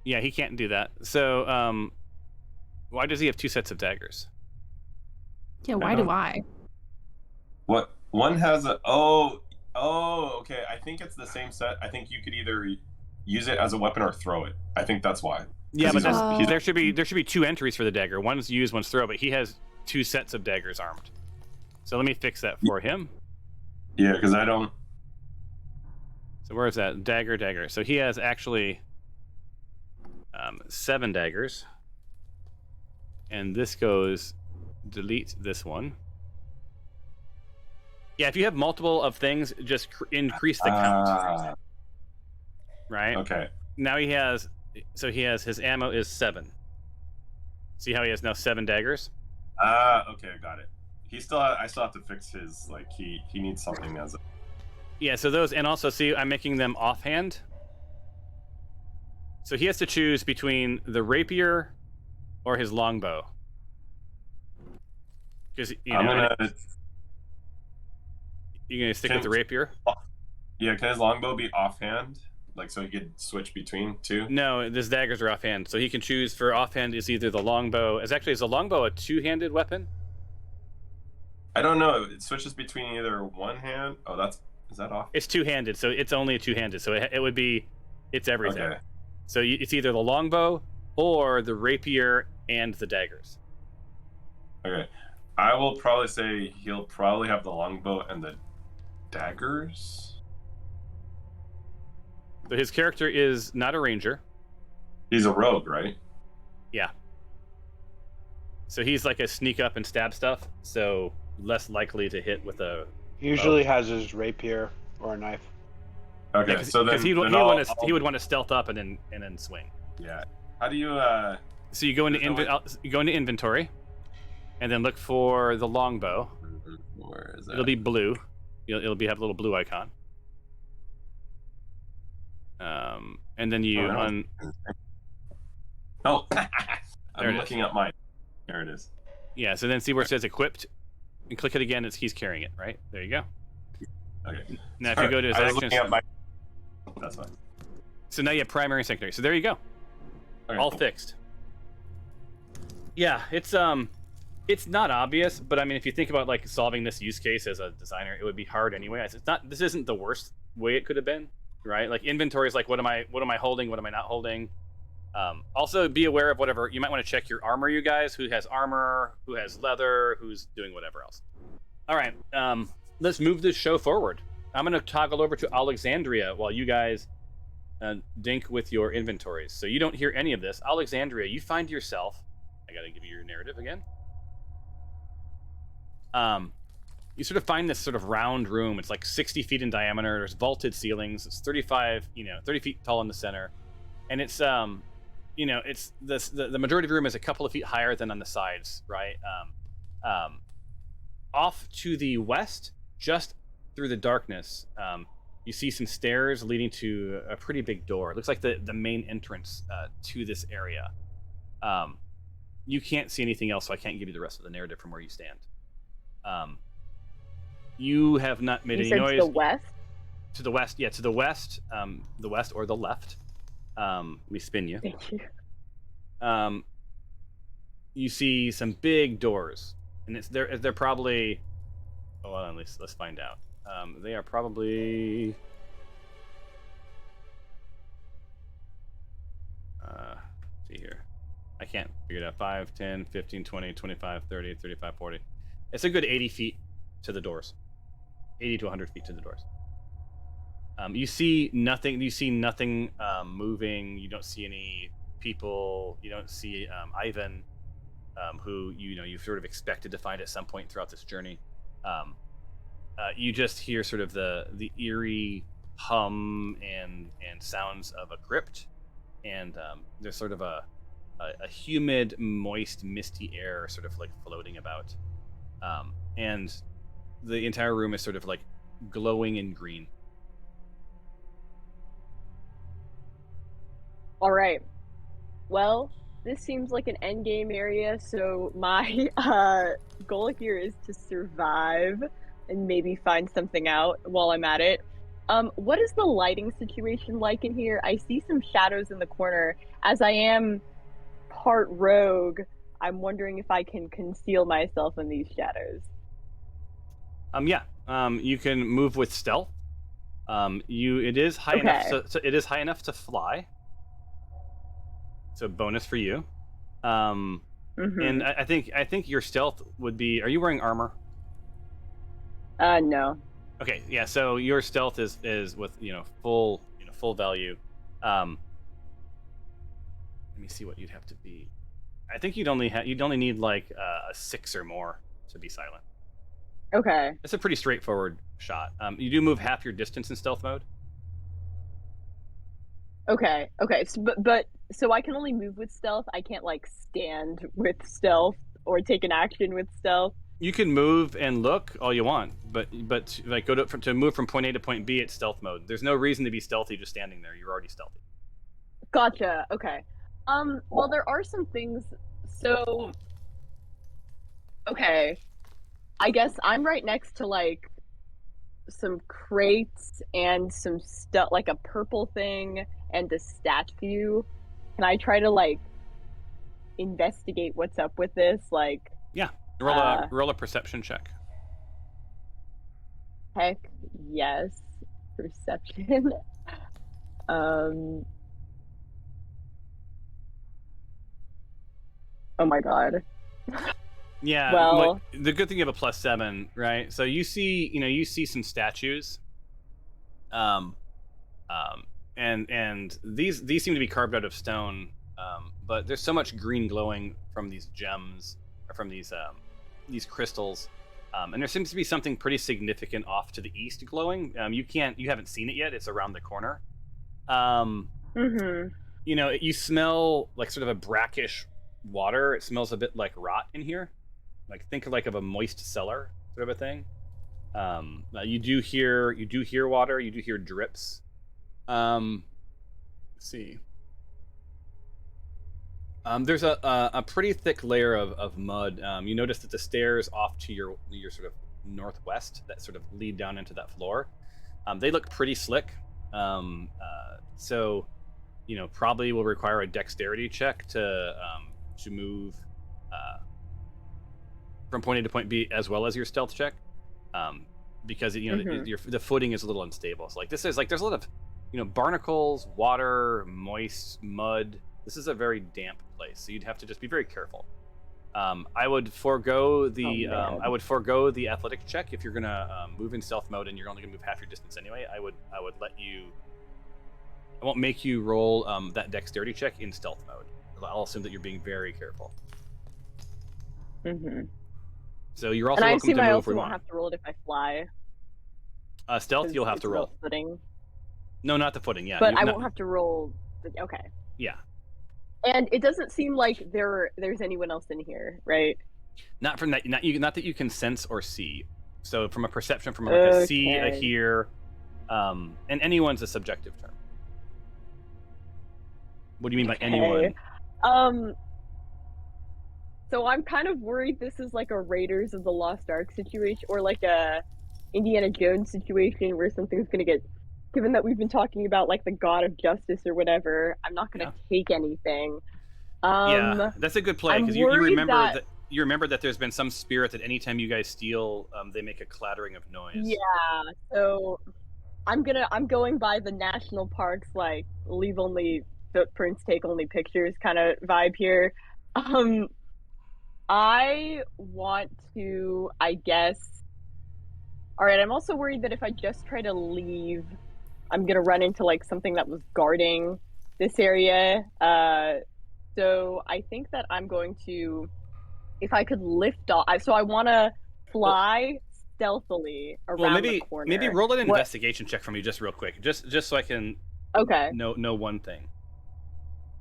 Yeah, he can't do that. So why does he have 2 sets of daggers?
Yeah, why do I?
What one has a okay. I think it's the same set. I think you could either use it as a weapon or throw it. I think that's why.
Yeah, but
he's-
there should be 2 entries for the dagger. One's use, one's throw, but he has 2 sets of daggers armed. So let me fix that for him.
Yeah, because I don't.
So where is that? Dagger. So he has actually 7 daggers. And this goes, delete this one. Yeah, if you have multiple of things, just increase the count. Right?
Okay.
Now he has his ammo is 7. See how he has now 7 daggers?
Okay, got it. I still have to fix his, like, he needs something as a.
Yeah, so those, and also see, I'm making them offhand. So he has to choose between the rapier or his longbow. Because
I'm gonna.
You're gonna stick with the rapier?
Yeah, can his longbow be offhand? Like, so he could switch between 2?
No, his daggers are offhand. So he can choose for offhand is either the longbow. Is the longbow a 2-handed weapon?
I don't know. It switches between either one hand. Oh, is that off?
It's 2-handed, so it's only a 2-handed. So it would be, it's everything.
Okay.
So it's either the longbow or the rapier and the daggers.
Okay. I will probably say he'll probably have the longbow and the daggers.
So his character is not a ranger.
He's a rogue, right?
Yeah. So he's like a sneak up and stab stuff, so less likely to hit with a.
Usually has his rapier or a knife.
Okay,
Yeah,
so then
he would want to stealth up and then swing.
Yeah. How do you
So you go into
There's no
you go into inventory, and then look for the longbow.
Where is that?
It'll be blue. Have a little blue icon. And then you
Oh,
There
I'm
it is.
looking up mine. There it is.
Yeah. So then see where it says equipped, and click it again. He's carrying it, right? There you go.
Okay.
Now if you go to his
I was
actions,
looking up my. That's fine.
so now you have primary and secondary. So there you go.
Okay,
All
cool.
fixed. Yeah, it's not obvious, but I mean, if you think about like solving this use case as a designer, it would be hard anyway. It's not. This isn't the worst way it could have been, right? Like inventory is like, what am I holding? What am I not holding? Also, be aware of whatever you might want to check your armor. You guys, who has armor, who has leather, who's doing whatever else. All right, let's move this show forward. I'm going to toggle over to Alexandria while you guys dink with your inventories. So you don't hear any of this. Alexandria, you find yourself. I got to give you your narrative again. You sort of find this sort of round room. It's like 60 feet in diameter. There's vaulted ceilings. It's 30 feet tall in the center, and it's it's this the majority of the room is a couple of feet higher than on the sides, right? Off to the west, just through the darkness, you see some stairs leading to a pretty big door. It looks like the main entrance to this area. You can't see anything else, so I can't give you the rest of the narrative from where you stand. You have not made any noise.
To the west?
To the west, yeah, to the west or the left. Let me spin you.
Thank you.
You see some big doors, and they're probably. Oh, well, let's find out. They are probably. See here. I can't figure it out. 5, 10, 15, 20, 25, 30, 35, 40. It's a good 80 feet to the doors. 80 to 100 feet to the doors. You see nothing. You see nothing moving. You don't see any people. You don't see Ivan, who you sort of expected to find at some point throughout this journey. You just hear sort of the eerie hum and sounds of a crypt, and there's sort of a humid, moist, misty air sort of like floating about, and the entire room is sort of like glowing in green.
All right. Well, this seems like an endgame area, so my goal here is to survive and maybe find something out while I'm at it. What is the lighting situation like in here? I see some shadows in the corner. As I am part rogue, I'm wondering if I can conceal myself in these shadows.
You can move with stealth. It is high enough. So it is high enough to fly. So bonus for you. And I think your stealth would be. Are you wearing armor?
No.
Okay, yeah. So your stealth is with full value. Let me see what you'd have to be. I think you'd only need like a 6 or more to be silent.
Okay.
It's a pretty straightforward shot. You do move half your distance in stealth mode.
Okay. So I can only move with stealth. I can't like stand with stealth or take an action with stealth.
You can move and look all you want, but like to move from point A to point B, it's stealth mode. There's no reason to be stealthy just standing there. You're already stealthy.
Gotcha. Okay. Well, there are some things. So, okay. I guess I'm right next to like some crates and some stuff, like a purple thing and a statue. Can I try to like investigate what's up with this? Like,
yeah, roll a perception check.
Heck yes, perception. Oh my god.
Yeah,
well,
the good thing you have a +7, right? So you see some statues, and these seem to be carved out of stone, but there's so much green glowing from these gems or from these crystals, and there seems to be something pretty significant off to the east glowing. You haven't seen it yet. It's around the corner. You smell like sort of a brackish water. It smells a bit like rot in here. Like think of a moist cellar sort of a thing. You do hear water. You do hear drips. Let's see. There's a pretty thick layer of mud. You notice that the stairs off to your sort of northwest that sort of lead down into that floor, they look pretty slick. So probably will require a dexterity check to move from point A to point B, as well as your stealth check, because the footing is a little unstable. So like this is like there's a lot of barnacles, water, moist mud. This is a very damp place, so you'd have to just be very careful. I would forego the athletic check if you're gonna move in stealth mode and you're only gonna move half your distance anyway. I would let you. I won't make you roll that dexterity check in stealth mode. I'll assume that you're being very careful. So you're also welcome to move.
And I assume I also won't have to roll it if I fly.
Stealth, you'll have to roll.
Footing.
No, not the footing. Yeah,
but I won't have to roll. Okay.
Yeah.
And it doesn't seem like there's anyone else in here, right?
Not from that. Not that you can sense or see. So from a perception, from a see, a hear, and anyone's a subjective term. What do you mean by anyone?
So I'm kind of worried this is like a Raiders of the Lost Ark situation, or like a Indiana Jones situation where something's gonna get. Given that we've been talking about like the God of Justice or whatever, I'm not gonna take anything.
Yeah, that's a good play because you remember that there's been some spirit that anytime you guys steal, they make a clattering of noise.
Yeah, so I'm going by the national parks like leave only footprints, take only pictures kind of vibe here. I want to, I guess. All right, I'm also worried that if I just try to leave, I'm gonna run into like something that was guarding this area. So I think that I'm going to, if I could lift off, so I want to
Well,
fly stealthily
well,
around the
maybe
corner.
roll an
What?
investigation check for me, just real quick, just so I can
Okay.
know one thing,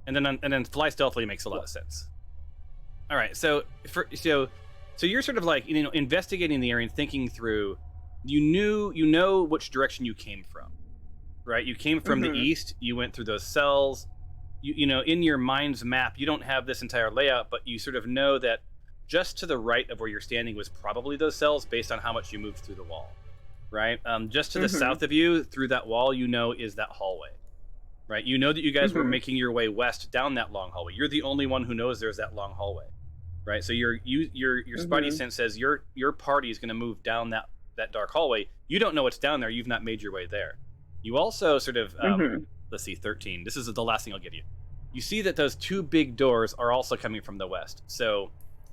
and then fly stealthily makes a lot of sense. All right, so you're sort of like investigating the area and thinking through. You know which direction you came from, right? You came from the east. You went through those cells. You know, in your mind's map, you don't have this entire layout, but you sort of know that just to the right of where you're standing was probably those cells based on how much you moved through the wall, right? Just to the south of you, through that wall, is that hallway, right? You know that you guys were making your way west down that long hallway. You're the only one who knows there's that long hallway, right? So your spidey sense says your party is going to move down that dark hallway. You don't know what's down there. You've not made your way there. You also sort of let's see, 13. This is the last thing I'll give you. You see that those two big doors are also coming from the west. So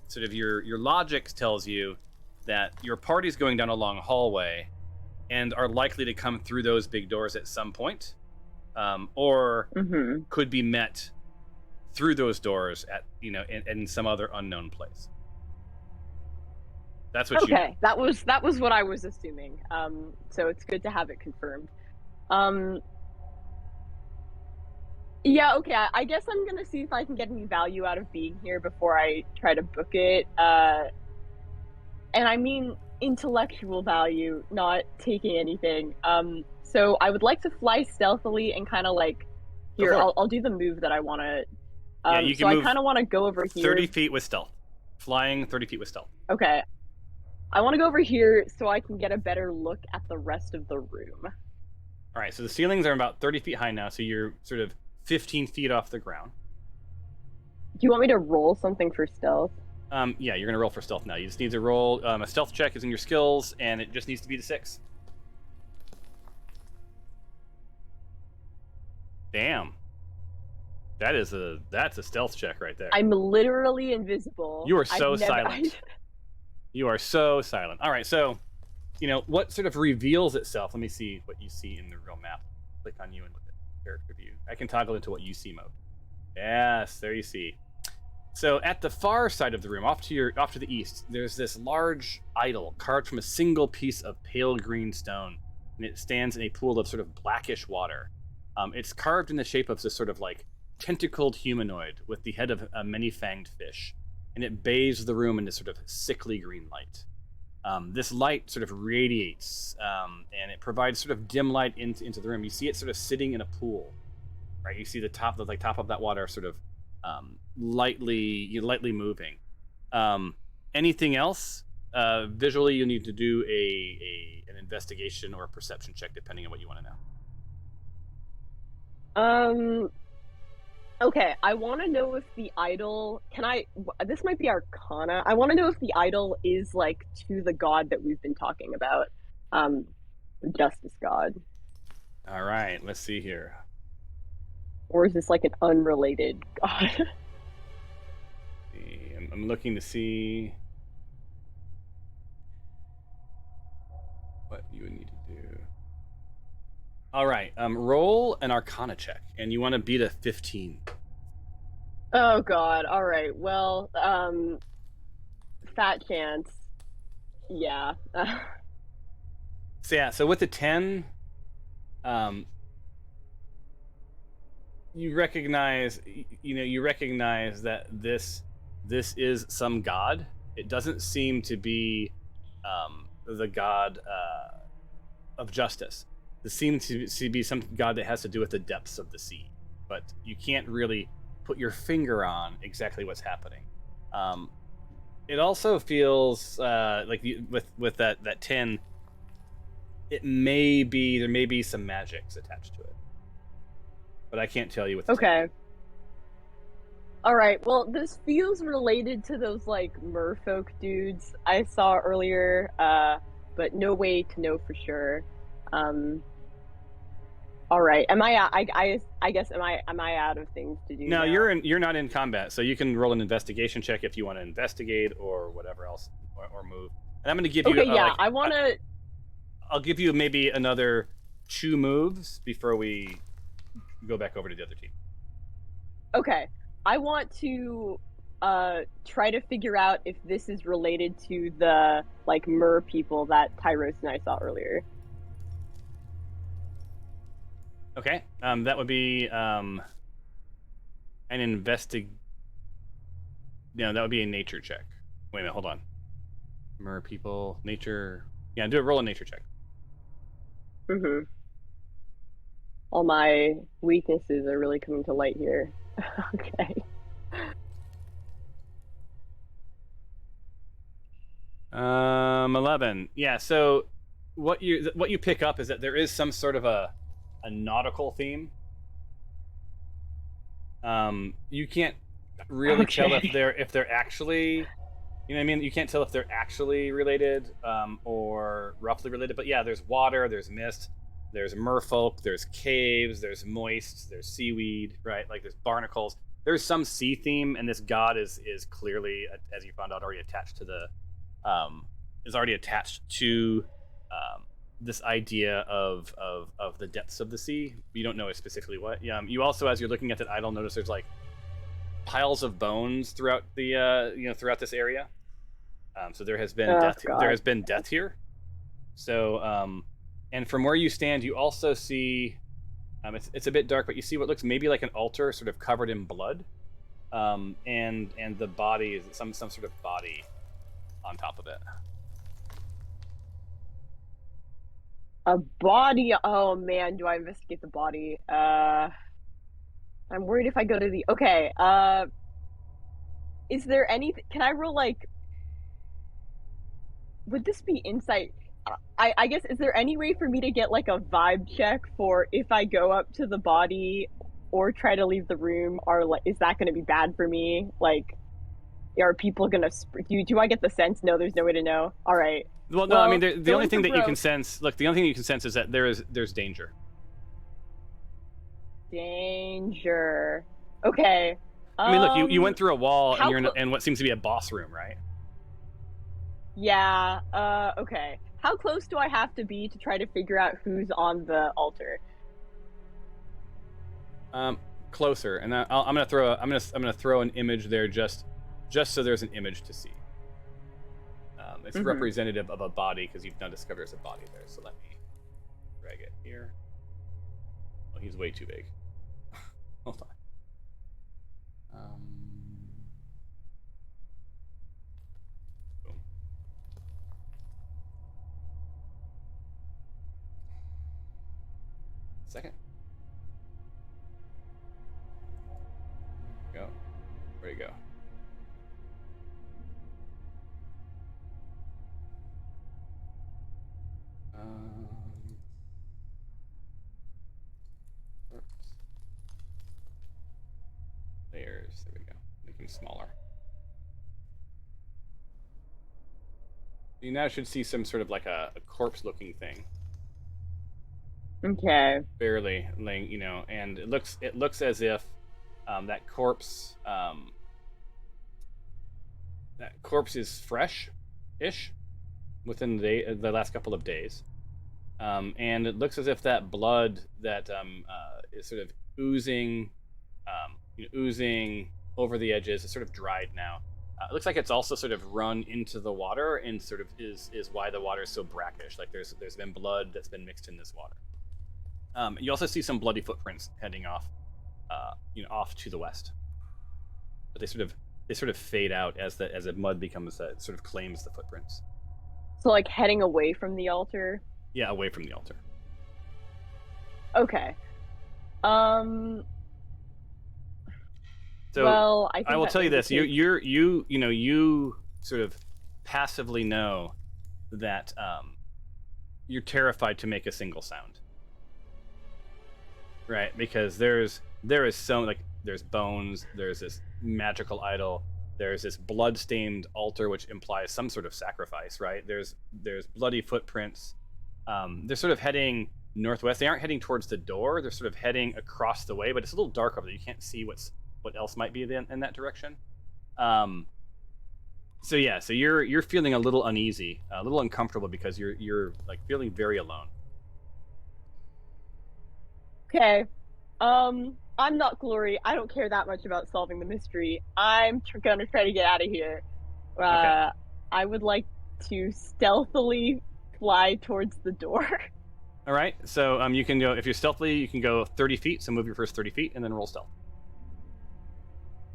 sort of your logic tells you that your party's going down a long hallway and are likely to come through those big doors at some point, or could be met through those doors at in some other unknown place. That's what you know.
That was what I was assuming. So it's good to have it confirmed. Yeah, okay. I guess I'm gonna see if I can get any value out of being here before I try to book it. And I mean intellectual value, not taking anything. So I would like to fly stealthily and kind of like here. I'll do the move that I want to.
Yeah, you can
so
move
I kind of want to go over here.
30 feet with stealth. Flying 30 feet with stealth.
Okay. I want to go over here so I can get a better look at the rest of the room.
All right, so the ceilings are about 30 feet high now, so you're sort of 15 feet off the ground.
Do you want me to roll something for stealth?
Yeah, you're going to roll for stealth now. You just need to roll a stealth check is in your skills, and it just needs to be the 6. Damn. That's a stealth check right there.
I'm literally invisible.
You are so silent. You are so silent. All right, so, what sort of reveals itself? Let me see what you see in the real map. Click on you and look at character view. I can toggle into what you see mode. Yes, there you see. So at the far side of the room, off to the east, there's this large idol carved from a single piece of pale green stone, and it stands in a pool of sort of blackish water. It's carved in the shape of this sort of like tentacled humanoid with the head of a many-fanged fish, and it bathes the room in this sort of sickly green light. This light sort of radiates, and it provides sort of dim light into the room. You see it sort of sitting in a pool, right? You see the top of that water sort of lightly moving. Anything else? Visually, you need to do an investigation or a perception check, depending on what you want to know.
Okay, I want to know if the idol, this might be Arcana. I want to know if the idol is like to the god that we've been talking about, the Justice God.
All right, let's see here.
Or is this like an unrelated god?
I'm looking to see what you would need to do. All right, roll an Arcana check, and you want to beat a 15.
Oh god, all right. Well, fat chance. Yeah.
So with the 10, you recognize that this is some god. It doesn't seem to be the god of justice. This seems to be some god that has to do with the depths of the sea, but you can't really put your finger on exactly what's happening. It also feels like with that 10, there may be some magics attached to it, but I can't tell you what.
Okay. All right. Well, this feels related to those like merfolk dudes I saw earlier, but no way to know for sure. All right. Am I? I guess am I out of things to do?
No,
now?
you're not in combat, so you can roll an investigation check if you want to investigate or whatever else, or move. And I'm going to give you.
Okay. Yeah, I want to.
I'll give you maybe another 2 moves before we go back over to the other team.
Okay. I want to try to figure out if this is related to the like mer people that Tyros and I saw earlier.
Okay. That would be an No, that would be a nature check. Wait a minute, hold on. Mer people, nature. Yeah, roll a nature check.
Mm-hmm. All my weaknesses are really coming to light here. Okay.
11. Yeah. So what you pick up is that there is some sort of a nautical theme. You can't really tell if they're actually, you know what I mean? You can't tell if they're actually related or roughly related. But yeah, there's water, there's mist, there's merfolk, there's caves, there's moist, there's seaweed, right? Like there's barnacles. There's some sea theme, and this god is clearly, as you found out, already attached to the this idea of the depths of the sea. You don't know specifically what. You also, as you're looking at that idol, notice there's like piles of bones throughout the throughout this area. So there has been death.
God.
There has been death here. So and from where you stand, you also see it's a bit dark, but you see what looks maybe like an altar, sort of covered in blood, and the body is some sort of body on top of it.
A body. Oh man, do I investigate the body? I'm worried if I go to the. Okay. Is there anything? Can I roll like? Would this be insight? I guess, is there any way for me to get like a vibe check for if I go up to the body or try to leave the room, or like, is that going to be bad for me? Like, are people gonna? Do I get the sense? No, there's no way to know. All right.
Well, no, I mean the only thing that you can sense. Look, the only thing you can sense is that there's danger.
Danger. Okay.
I mean, look, you went through a wall and you're in what seems to be a boss room, right?
Yeah. Okay. How close do I have to be to try to figure out who's on the altar?
Closer, and I'm gonna throw an image there just so there's an image to see. It's representative of a body because you've now discovered there's a body there. So let me drag it here. Oh, he's way too big. Hold on. Boom. Second. Go. Where'd he go? Oops. Layers. There we go. Make him smaller. You now should see some sort of like a corpse-looking thing.
Okay.
Barely laying, and it looks as if that corpse is fresh-ish within the last couple of days, and it looks as if that blood that is sort of oozing over the edges is sort of dried now. It looks like it's also sort of run into the water, and sort of is why the water is so brackish. Like there's been blood that's been mixed in this water. You also see some bloody footprints heading off to the west, but they sort of fade out as the mud becomes sort of claims the footprints.
So like heading away from the altar?
Yeah, away from the altar.
Okay.
So
well, I
will tell you this: you sort of passively know that you're terrified to make a single sound, right? Because there is there's bones, there's this magical idol, there's this blood-stained altar which implies some sort of sacrifice, right? There's bloody footprints. They're sort of heading northwest. They aren't heading towards the door. They're sort of heading across the way, but it's a little dark over there. You can't see what else might be in that direction. So you're feeling a little uneasy, a little uncomfortable because you're like feeling very alone.
Okay. I'm not Glory. I don't care that much about solving the mystery. I'm gonna try to get out of here.
Okay.
I would like to stealthily fly towards the door.
All right. So you can go, if you're stealthily, you can go 30 feet. So move your first 30 feet and then roll stealth.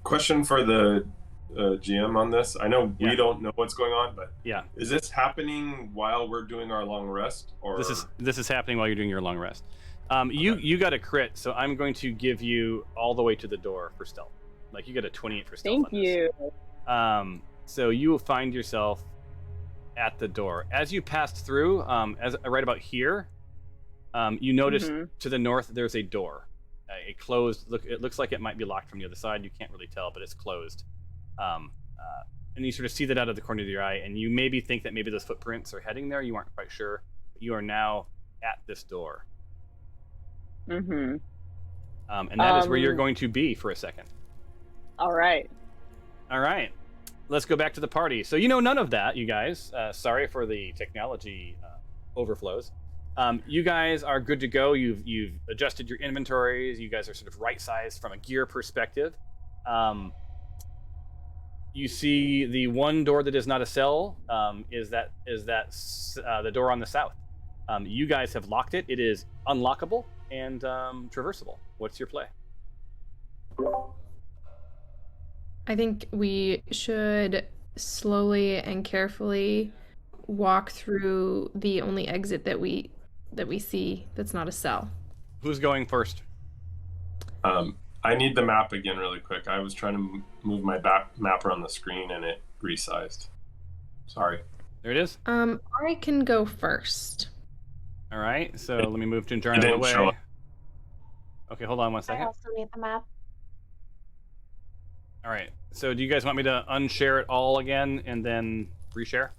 Question for the GM on this. I know we don't know what's going on, but
yeah,
is this happening while we're doing our long rest, or
this is happening while you're doing your long rest? You got a crit, so I'm going to give you all the way to the door for stealth. Like you got a 28 for stealth.
Thank you.
So you will find yourself at the door as you passed through. As right about here, you notice to the north there's a door. It closed. It looks like it might be locked from the other side. You can't really tell, but it's closed. And you sort of see that out of the corner of your eye, and you maybe think that maybe those footprints are heading there. You aren't quite sure. But you are now at this door. And that is where you're going to be for a second.
All right.
Let's go back to the party. So you know none of that, you guys. Sorry for the technology overflows. You guys are good to go. You've adjusted your inventories. You guys are sort of right-sized from a gear perspective. You see the one door that is not a cell is that the door on the south. You guys have locked it. It is unlockable and traversable. What's your play?
I think we should slowly and carefully walk through the only exit that we see that's not a cell.
Who's going first?
I need the map again really quick. I was trying to move my map around the screen and it resized. Sorry.
There it is.
I can go first.
All right, so let me move Jinjar out of the way. Okay, hold on one
I
second.
also need the map.
All right, so do you guys want me to unshare it all again and then reshare?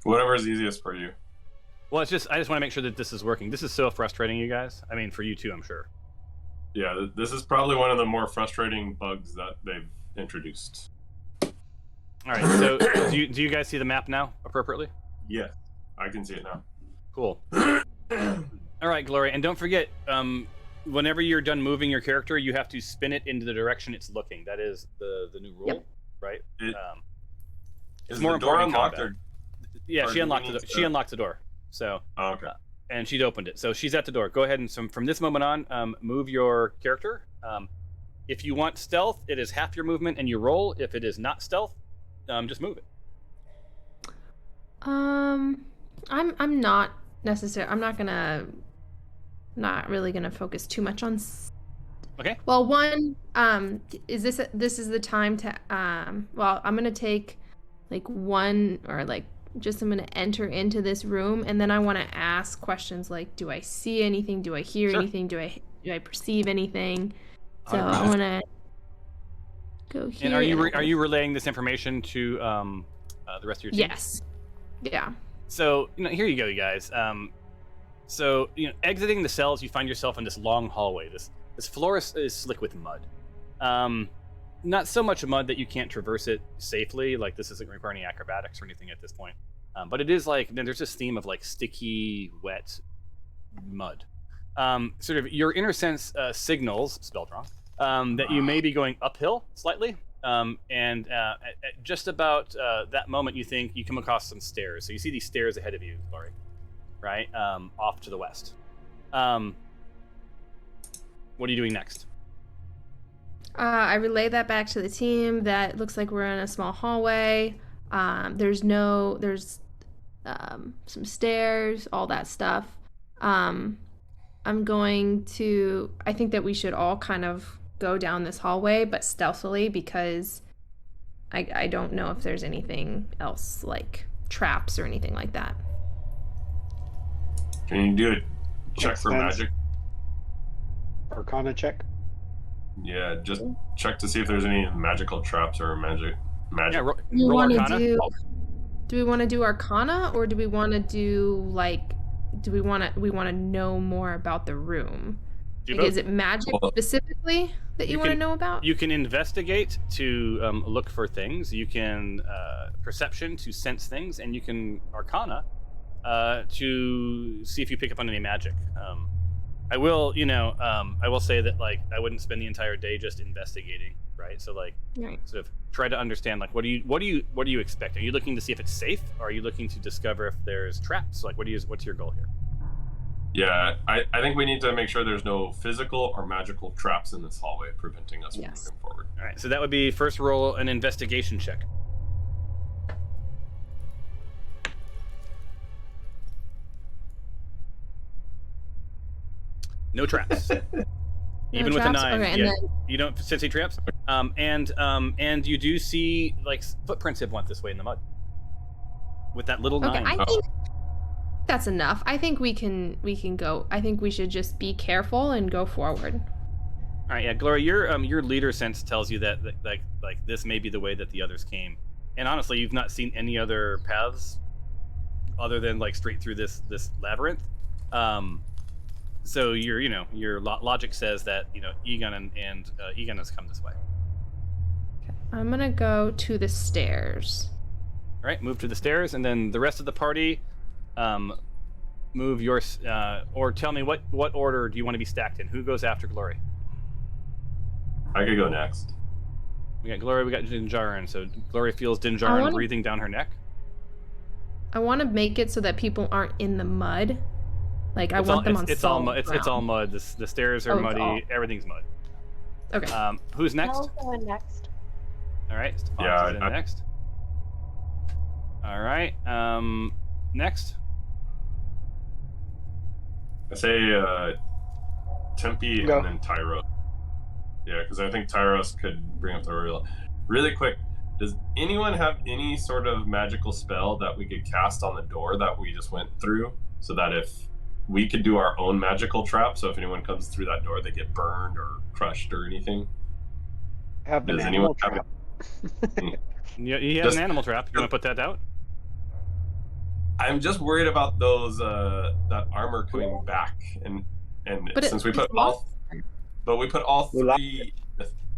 Whatever is easiest for you.
Well, I just want to make sure that this is working. This is so frustrating, you guys. I mean, for you too, I'm sure.
Yeah, this is probably one of the more frustrating bugs that they've introduced.
All right, so do you guys see the map now appropriately?
Yes, I can see it now.
Cool. All right, Glory, and don't forget, whenever you're done moving your character, you have to spin it into the direction it's looking. That is the new rule, right? It's more important in combat. Yeah, she unlocked the door. So,
okay.
And she'd opened it. So she's at the door. Go ahead and from this moment on, move your character. If you want stealth, it is half your movement and you roll. If it is not stealth, just move it.
I'm not necessarily. Not really gonna focus too much on.
Okay.
Well, one, this is the time to well, I'm gonna take like one or like. Just I'm going to enter into this room, and then I want to ask questions like, do I see anything? Do I hear anything? Do I perceive anything? So I want to go here.
And are you relaying this information to the rest of your team?
Yes. Yeah.
So here you go, you guys. So exiting the cells, you find yourself in this long hallway. This floor is slick with mud. Not so much mud that you can't traverse it safely. Like this isn't requiring any acrobatics or anything at this point. But it is like there's this theme of like sticky, wet mud. Sort of your inner sense signals, spelled wrong, that you may be going uphill slightly. And at just about that moment, you think you come across some stairs. So you see these stairs ahead of you, Laurie, right? Off to the west. What are you doing next?
I relay that back to the team. That looks like we're in a small hallway. There's some stairs, all that stuff. I think that we should all kind of go down this hallway, but stealthily, because I don't know if there's anything else like traps or anything like that.
Can you do a check for magic?
Arcana check?
Yeah, just check to see if there's any magical traps or magic.
Yeah, roll Arcana.
Do we want to do Arcana, or do we want to do like do we want to know more about the room?
Do
Like,
both.
is it magic
Well,
specifically that you want to know about?
You can investigate to look for things. You can perception to sense things, and you can arcana to see if you pick up on any magic. I will say that like I wouldn't spend the entire day just investigating, right? So like,
Right.
sort of try to understand like what do you expect? Are you looking to see if it's safe? Or are you looking to discover if there's traps? Like, what's your goal here?
Yeah, I think we need to make sure there's no physical or magical traps in this hallway preventing us from
Yes.
moving forward.
All right, so that would be first roll an investigation check. No traps. Even with a
traps?
9,
Okay, and
yeah,
then-
you don't sense any traps. And you do see like footprints have went this way in the mud. With that little
Okay,
9.
I think that's enough. I think we can go. I think we should just be careful and go forward.
All right, yeah, Gloria, your leader sense tells you that like this may be the way that the others came, and honestly, you've not seen any other paths other than like straight through this labyrinth. So your logic says that Egon and Egon has come this way.
I'm gonna go to the stairs.
All right, move to the stairs, and then the rest of the party, move your or tell me what order do you want to be stacked in? Who goes after Glory?
I could go next.
We got Glory, we got Dinjarin. So Glory feels Dinjarin breathing down her neck.
I want to make it so that people aren't in the mud. Like I want them on
it's all
solid
mud. It's all mud. The stairs are muddy. Everything's mud.
Okay.
Who's next?
I'll go in next.
All right. Stefan
Yeah,
is in next. All right. Next.
I say Tempe
Go.
and then Tyros. Yeah, because I think Tyros could bring up the real. Really quick, does anyone have any sort of magical spell that we could cast on the door that we just went through, so that if we could do our own magical trap, so if anyone comes through that door, they get burned or crushed or anything?
Have an
Does
animal
anyone have
trap.
You have
Just-
an animal trap. You want to put that out?
I'm just worried about those that armor coming back, and
But
since we
it's
put
locked.
we put all
We locked
three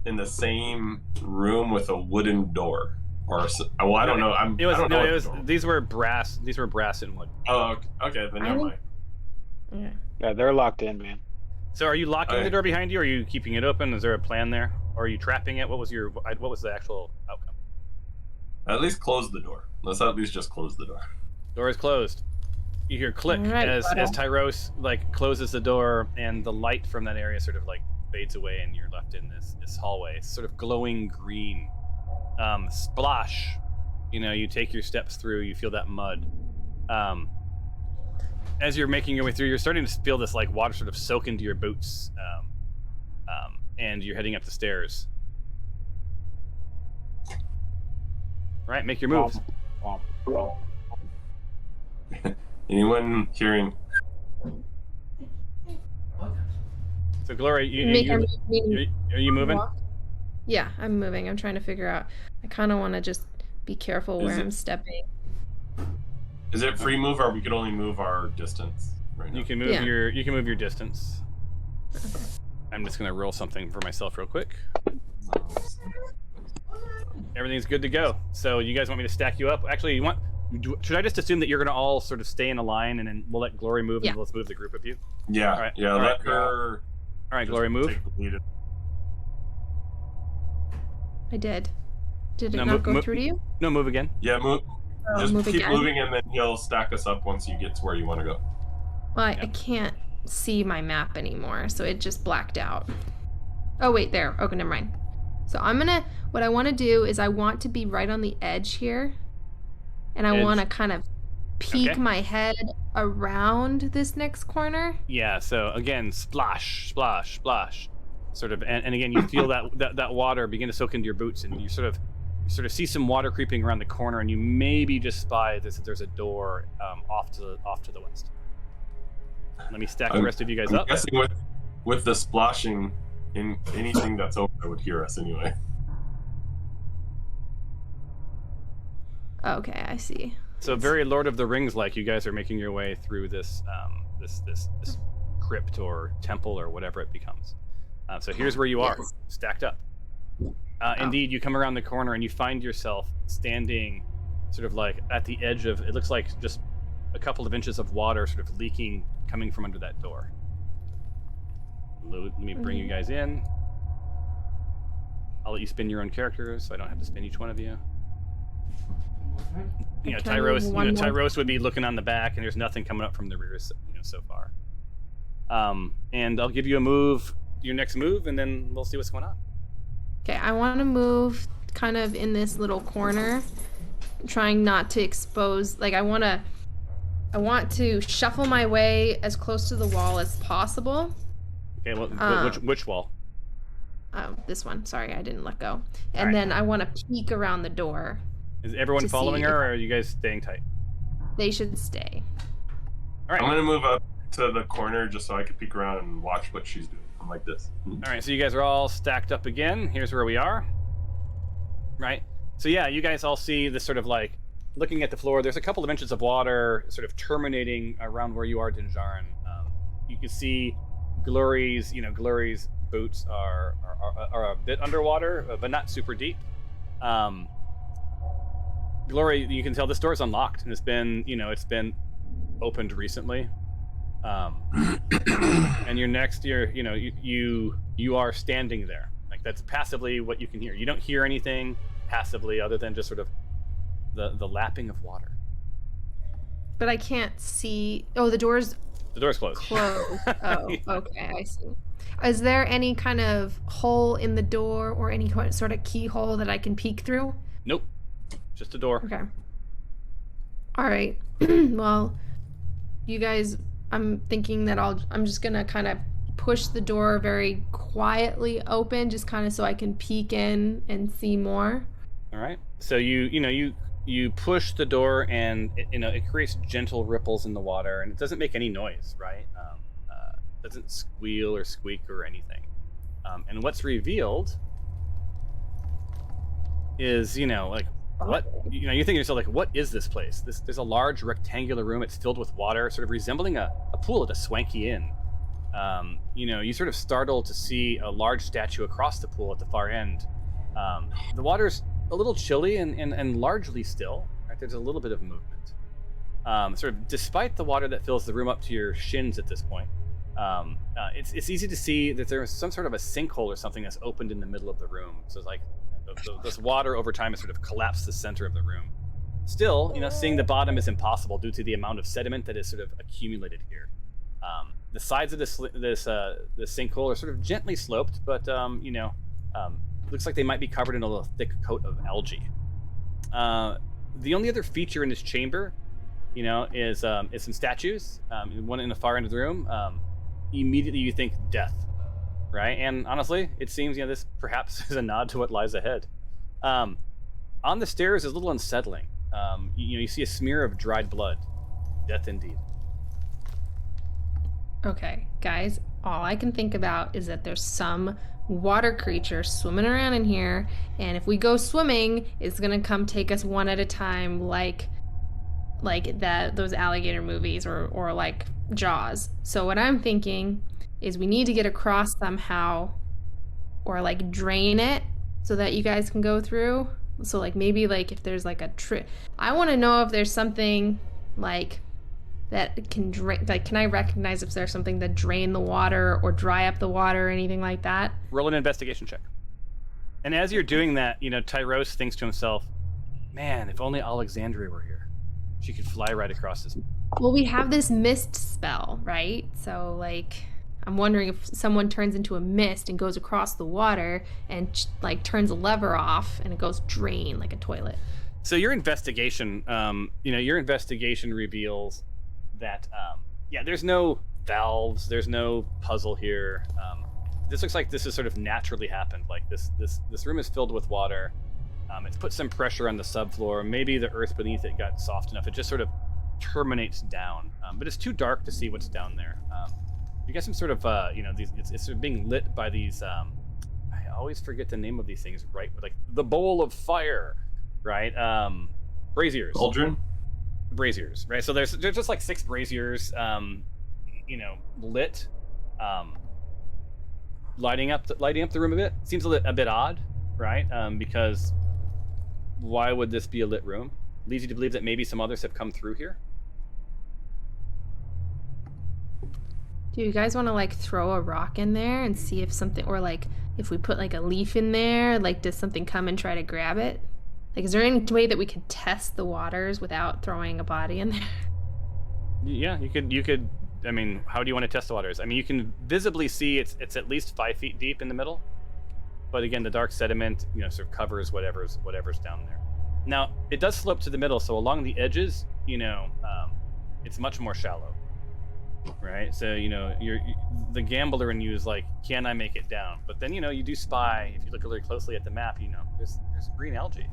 in the same room with a wooden door, or well, I don't know. I don't know. what the door-
These were brass. These were brass and wood.
Oh, okay, then never mind.
Okay.
Yeah, they're locked in, man.
So are you locking the
Okay.
door behind you, or are you keeping it open? Is there a plan there, or are you trapping it? What was the actual outcome?
At least close the door. Let's at least just close the door.
Door is closed. You hear click
All right,
as
well.
Tyros like closes the door, and the light from that area sort of like fades away, and you're left in this hallway. It's sort of glowing green. Splash. You take your steps through. You feel that mud. As you're making your way through, you're starting to feel this like water sort of soak into your boots, and you're heading up the stairs. Right, make your moves.
Womp, womp.
Anyone hearing?
So Glory, are you moving?
Yeah, I'm moving. I'm trying to figure out. I kind of want to just be careful
Is
where
it-
I'm stepping.
Is it free move, or we can only move our distance right now?
You can move
Yeah.
your distance. I'm just gonna roll something for myself real quick. Everything's good to go. So you guys want me to stack you up? Actually, should I just assume that you're gonna all sort of stay in a line, and then we'll let Glory move,
Yeah.
and let's move the group of you?
Yeah,
All right,
yeah.
all
Let
right.
her.
All right,
just
Glory, move.
take the lead.
I did. Did it
No,
not go
move-
through to you?
No, move again.
Yeah, move. Just
move
keep
again?
moving, and then he'll stack us up once you get to where you want to go.
Well, I
Yeah.
can't see my map anymore, so it just blacked out. Oh, wait, there. Okay, never mind. So what I want to do is I want to be right on the edge here, and I
Edge.
want to kind of peek
Okay.
my head around this next corner.
Yeah. So again, splash, splash, splash. Sort of, and again, you feel that water begin to soak into your boots, and you sort of see some water creeping around the corner, and you maybe just spy there's a door off to the west. Let me stack the
I'm-
rest of you guys
I'm
up.
guessing with the splashing, in anything that's over there would hear us anyway.
Okay, I see.
So very Lord of the Rings like. You guys are making your way through this this crypt or temple or whatever it becomes. So here's where you are, stacked up. Indeed, you come around the corner and you find yourself standing sort of like at the edge of, it looks like just a couple of inches of water sort of leaking, coming from under that door. Let me bring you guys in. I'll let you spin your own characters, so I don't have to spin each one of you. You know, Tyros would be looking on the back, and there's nothing coming up from the rear, so far. And I'll give you a move, your next move, and then we'll see what's going on.
Okay, I want to move kind of in this little corner, trying not to expose. Like I want to shuffle my way as close to the wall as possible.
Okay, well, which wall?
Oh, this one. Sorry, I didn't let go. And then I want to peek around the door.
Is everyone following her, or are you guys staying tight?
They should stay.
All right.
I'm gonna move up to the corner just so I can peek around and watch what she's doing. I'm like this.
All right, so you guys are all stacked up again. Here's where we are. Right. So yeah, you guys all see this sort of like looking at the floor. There's a couple of inches of water sort of terminating around where you are, Dinjarin. You can see Glory's boots are a bit underwater, but not super deep. Glory, you can tell this door is unlocked, and it's been opened recently. And you are standing there. Like that's passively what you can hear. You don't hear anything passively other than just sort of the lapping of water.
But I can't see. Oh, the door's
closed.
Closed. Oh, okay, I see. Is there any kind of hole in the door or any sort of keyhole that I can peek through?
Nope. Just a door.
Okay. All right. Well, you guys, I'm thinking that I'm just gonna kind of push the door very quietly open, just kind of so I can peek in and see more.
All right. So you push the door, and it creates gentle ripples in the water, and it doesn't make any noise, right? It doesn't squeal or squeak or anything. And what's revealed is, what you think to yourself, like, what is this place? There's a large rectangular room. It's filled with water, sort of resembling a pool at a swanky inn. You sort of startle to see a large statue across the pool at the far end. The water's a little chilly and largely still. Right? There's a little bit of movement. Sort of despite the water that fills the room up to your shins at this point. It's easy to see that there's some sort of a sinkhole or something that's opened in the middle of the room. So it's like this water over time has sort of collapsed the center of the room. Still, seeing the bottom is impossible due to the amount of sediment that is sort of accumulated here. The sides of this sinkhole are sort of gently sloped, but looks like they might be covered in a little thick coat of algae. The only other feature in this chamber, is some statues. One in the far end of the room. Immediately you think death, right? And honestly, it seems this perhaps is a nod to what lies ahead. On the stairs is a little unsettling. You see a smear of dried blood. Death indeed.
Okay, guys, all I can think about is that there's some water creature swimming around in here, and if we go swimming, it's gonna come take us one at a time, like those alligator movies or like Jaws. So what I'm thinking is we need to get across somehow, or like drain it so that you guys can go through. So like maybe like if there's like a trick, I want to know if there's something like that can drain. Like, can I recognize if there's something that drain the water or dry up the water or anything like that?
Roll an investigation check. And as you're doing that, Tyros thinks to himself, "Man, if only Alexandria were here. She could fly right across this."
Well, we have this mist spell, right? So, like, I'm wondering if someone turns into a mist and goes across the water and, like, turns a lever off and it goes drain like a toilet.
So your investigation, your investigation reveals that, there's no valves, there's no puzzle here. This looks like this has sort of naturally happened. Like, this room is filled with water. It's put some pressure on the subfloor. Maybe the earth beneath it got soft enough. It just sort of terminates down. But it's too dark to see what's down there. You get some sort of, it's sort of being lit by these, I always forget the name of these things, right? Like the bowl of fire, right? Braziers.
Cauldron?
braziers, right? So there's just like 6 braziers, lit, lighting up the room a bit. Seems a bit odd, right? Because why would this be a lit room? Leads you to believe that maybe some others have come through here.
Do you guys want to like throw a rock in there and see if something, or like if we put like a leaf in there, like does something come and try to grab it? Like, is there any way that we could test the waters without throwing a body in there?
Yeah, you could. I mean, how do you want to test the waters? I mean, you can visibly see it's at least 5 feet deep in the middle. But again, the dark sediment, sort of covers whatever's down there. Now, it does slope to the middle, so along the edges, it's much more shallow. Right, so you're the gambler in you is like, can I make it down? But then you do spy. If you look really closely at the map, there's green algae.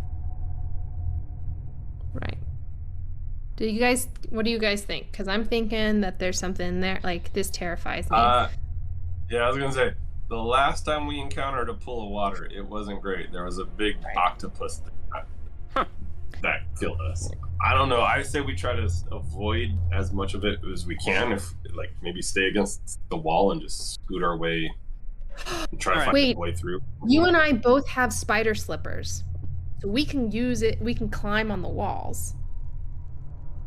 Right. What do you guys think? Because I'm thinking that there's something there. Like, this terrifies me.
Yeah, I was gonna say the last time we encountered a pool of water, it wasn't great. There was a big octopus that killed us. I don't know. I say we try to avoid as much of it as we can. If maybe stay against the wall and just scoot our way and try to find a way through.
You and I both have spider slippers, so we can use it. We can climb on the walls.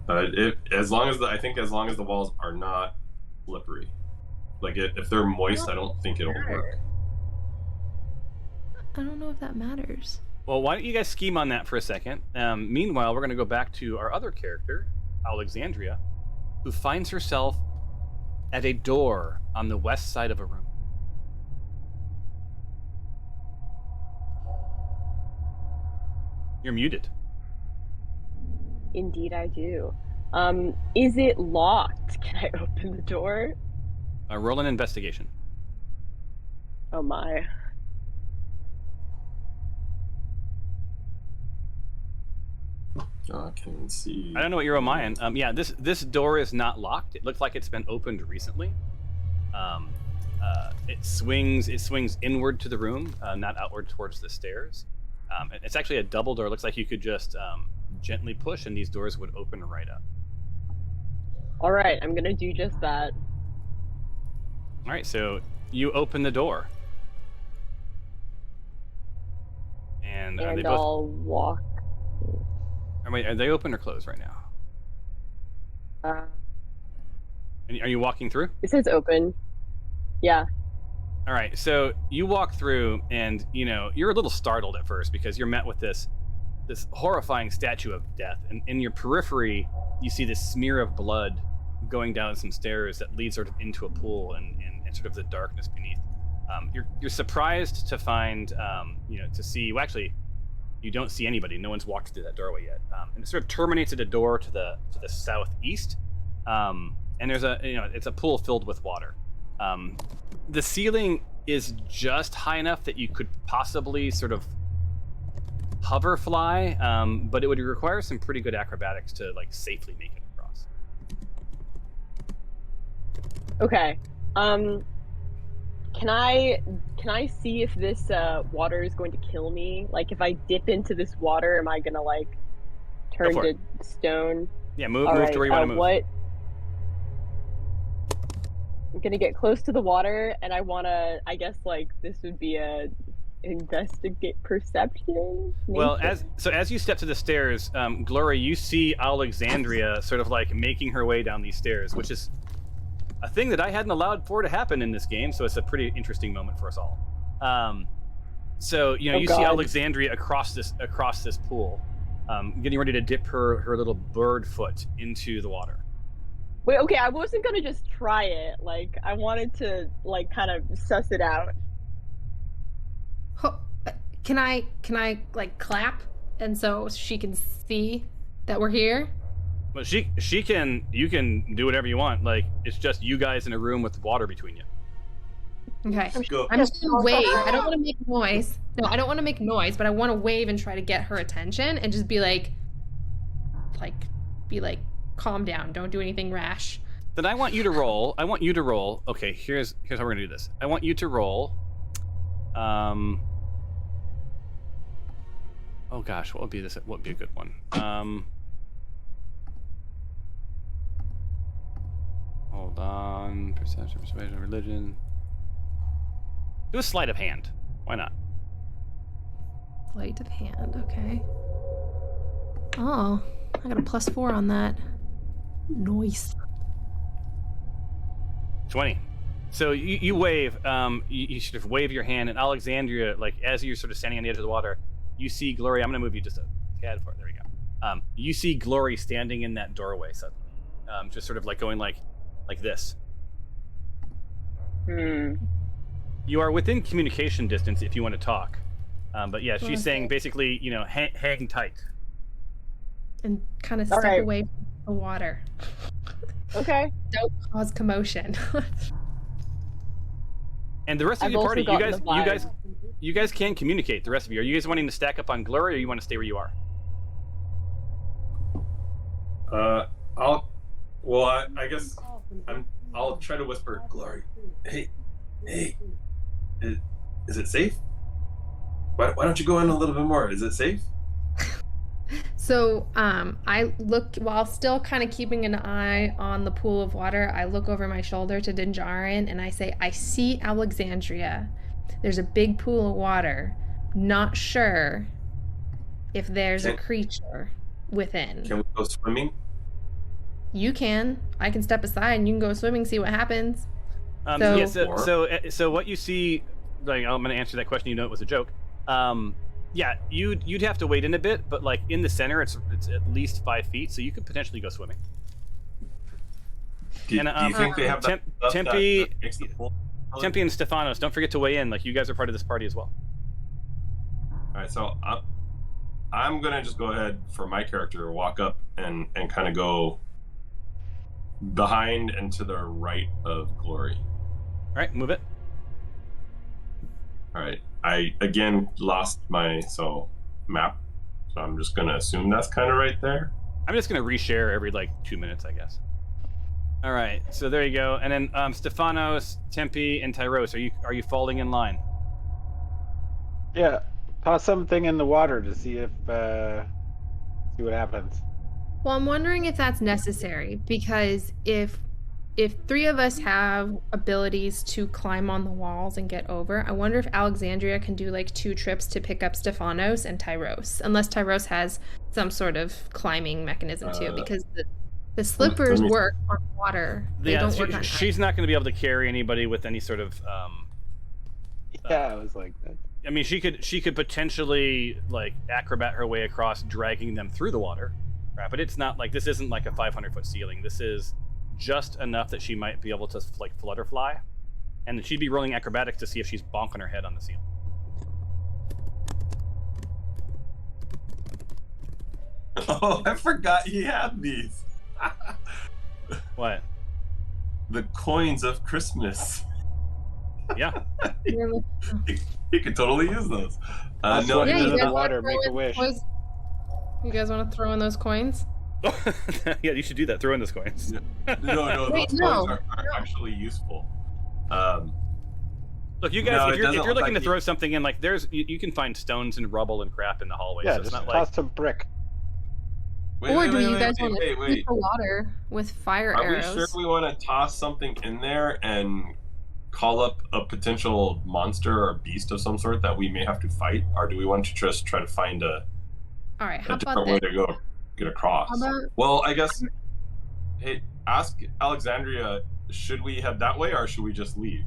As long as the walls are not slippery, like if they're moist, I don't think it'll work.
I don't know if that matters.
Well, why don't you guys scheme on that for a second? Meanwhile, we're going to go back to our other character, Alexandria, who finds herself at a door on the west side of a room. You're muted.
Indeed, I do. Is it locked? Can I open the door?
Roll an investigation.
Oh my.
I can see.
I don't know what you're on my end. Yeah, this door is not locked. It looks like it's been opened recently. It swings inward to the room, not outward towards the stairs. It's actually a double door. It looks like you could just gently push, and these doors would open right up.
All right, I'm gonna do just that.
All right, so you open the door, and they both...
I'll walk.
Are they open or closed right now? Are you walking through?
It says open. Yeah.
All right, so you walk through, and you're a little startled at first because you're met with this horrifying statue of death, and in your periphery, you see this smear of blood going down some stairs that leads sort of into a pool and sort of the darkness beneath. You're surprised to find, to see. Well, actually, you don't see anybody. No one's walked through that doorway yet, and it sort of terminates at a door to the southeast. And there's it's a pool filled with water. The ceiling is just high enough that you could possibly sort of hover fly, but it would require some pretty good acrobatics to safely make it across.
Okay. Can I see if this water is going to kill me? Like, if I dip into this water, am I gonna turn to stone?
Yeah, move to where you want to move.
What? I'm gonna get close to the water, and I wanna. I guess this would be a investigate perception. Maybe?
Well, as you step to the stairs, Gloria, you see Alexandria sort of making her way down these stairs, which is a thing that I hadn't allowed for to happen in this game, so it's a pretty interesting moment for us all. You see Alexandria across this pool, getting ready to dip her little bird foot into the water.
Wait, okay, I wasn't gonna just try it. I wanted to kind of suss it out.
Can I clap, and so she can see that we're here?
Well, you can do whatever you want. It's just you guys in a room with water between you.
Okay. I'm just gonna wave. I don't want to make noise. No, I don't want to make noise, but I want to wave and try to get her attention and just be calm down. Don't do anything rash.
Then I want you to roll. Okay, here's how we're gonna do this. I want you to roll. Oh gosh, what would be a good one? Hold on. Perception, persuasion, religion. Do a sleight of hand. Why not?
Sleight of hand, okay. Oh, I got a +4 on that. Nice.
20. So you wave, you sort of wave your hand, and Alexandria, like as you're sort of standing on the edge of the water, you see Glory. I'm going to move you just a tad far. There we go. You see Glory standing in that doorway suddenly, just sort of like going like this. You are within communication distance if you want to talk, but yeah, she's saying basically, hang tight.
And kind of step away from the water.
Okay.
Don't cause commotion.
And the rest of your party, you guys can communicate. The rest of you, are you guys wanting to stack up on Glory, or you want to stay where you are?
I guess I'll try to whisper, Glory. Hey, is it safe? Why don't you go in a little bit more? Is it safe?
So I look, while still kind of keeping an eye on the pool of water, I look over my shoulder to Dinjarin and I say, I see Alexandria. There's a big pool of water. Not sure if there's a creature within.
Can we go swimming?
You can. I can step aside and you can go swimming, see what happens.
So what you see, like, I'm going to answer that question. You know it was a joke. Yeah, you'd have to wade in a bit, but like in the center, it's at least 5 feet, so you could potentially go swimming.
Do you think they have
Tempe and Stefanos, don't forget to weigh in. Like, you guys are part of this party as well.
All right, so I'm gonna just go ahead for my character, walk up and kind of go behind and to the right of Glory.
All right, move it.
All right, I again lost my map, so I'm just gonna assume that's kind of right there.
I'm just gonna reshare every like 2 minutes, I guess. All right, so there you go. And then Stefanos, Tempe, and Tyros, are you falling in line?
Yeah, toss something in the water to see see what happens.
Well, I'm wondering if that's necessary, because if 3 of us have abilities to climb on the walls and get over, I wonder if Alexandria can do like 2 trips to pick up Stefanos and Tyros, unless Tyros has some sort of climbing mechanism too, because the slippers work on water. They don't work on
she's not going to be able to carry anybody with any sort of
I was like that.
I mean, she could potentially like acrobat her way across, dragging them through the water, right? But it's not like, this isn't like a 500-foot ceiling. This is just enough that she might be able to like flutterfly, and then she'd be rolling acrobatics to see if she's bonking her head on the ceiling.
Oh, I forgot he had these.
What?
The coins of Christmas.
Yeah.
He could totally use those.
No,
Yeah,
into
you
the
guys
water,
wanna
make a
throw
wish.
You guys want to throw in those coins?
Yeah, you should do that. Throw in those coins.
No,
Wait,
those
no.
coins are actually useful.
Look, you guys, if you're looking
like
to throw something in, like you can find stones and rubble and crap in the hallway.
Yeah,
So it's
just
not like
toss a brick.
Or do you guys want to shoot the water with fire arrows?
Are we sure we want to toss something in there and call up a potential monster or beast of some sort that we may have to fight, or do we want to just try to find
All right, how
different
about
way
this?
to go get across?
How about-
Well, I guess. Hey, ask Alexandria. Should we head that way, or should we just leave?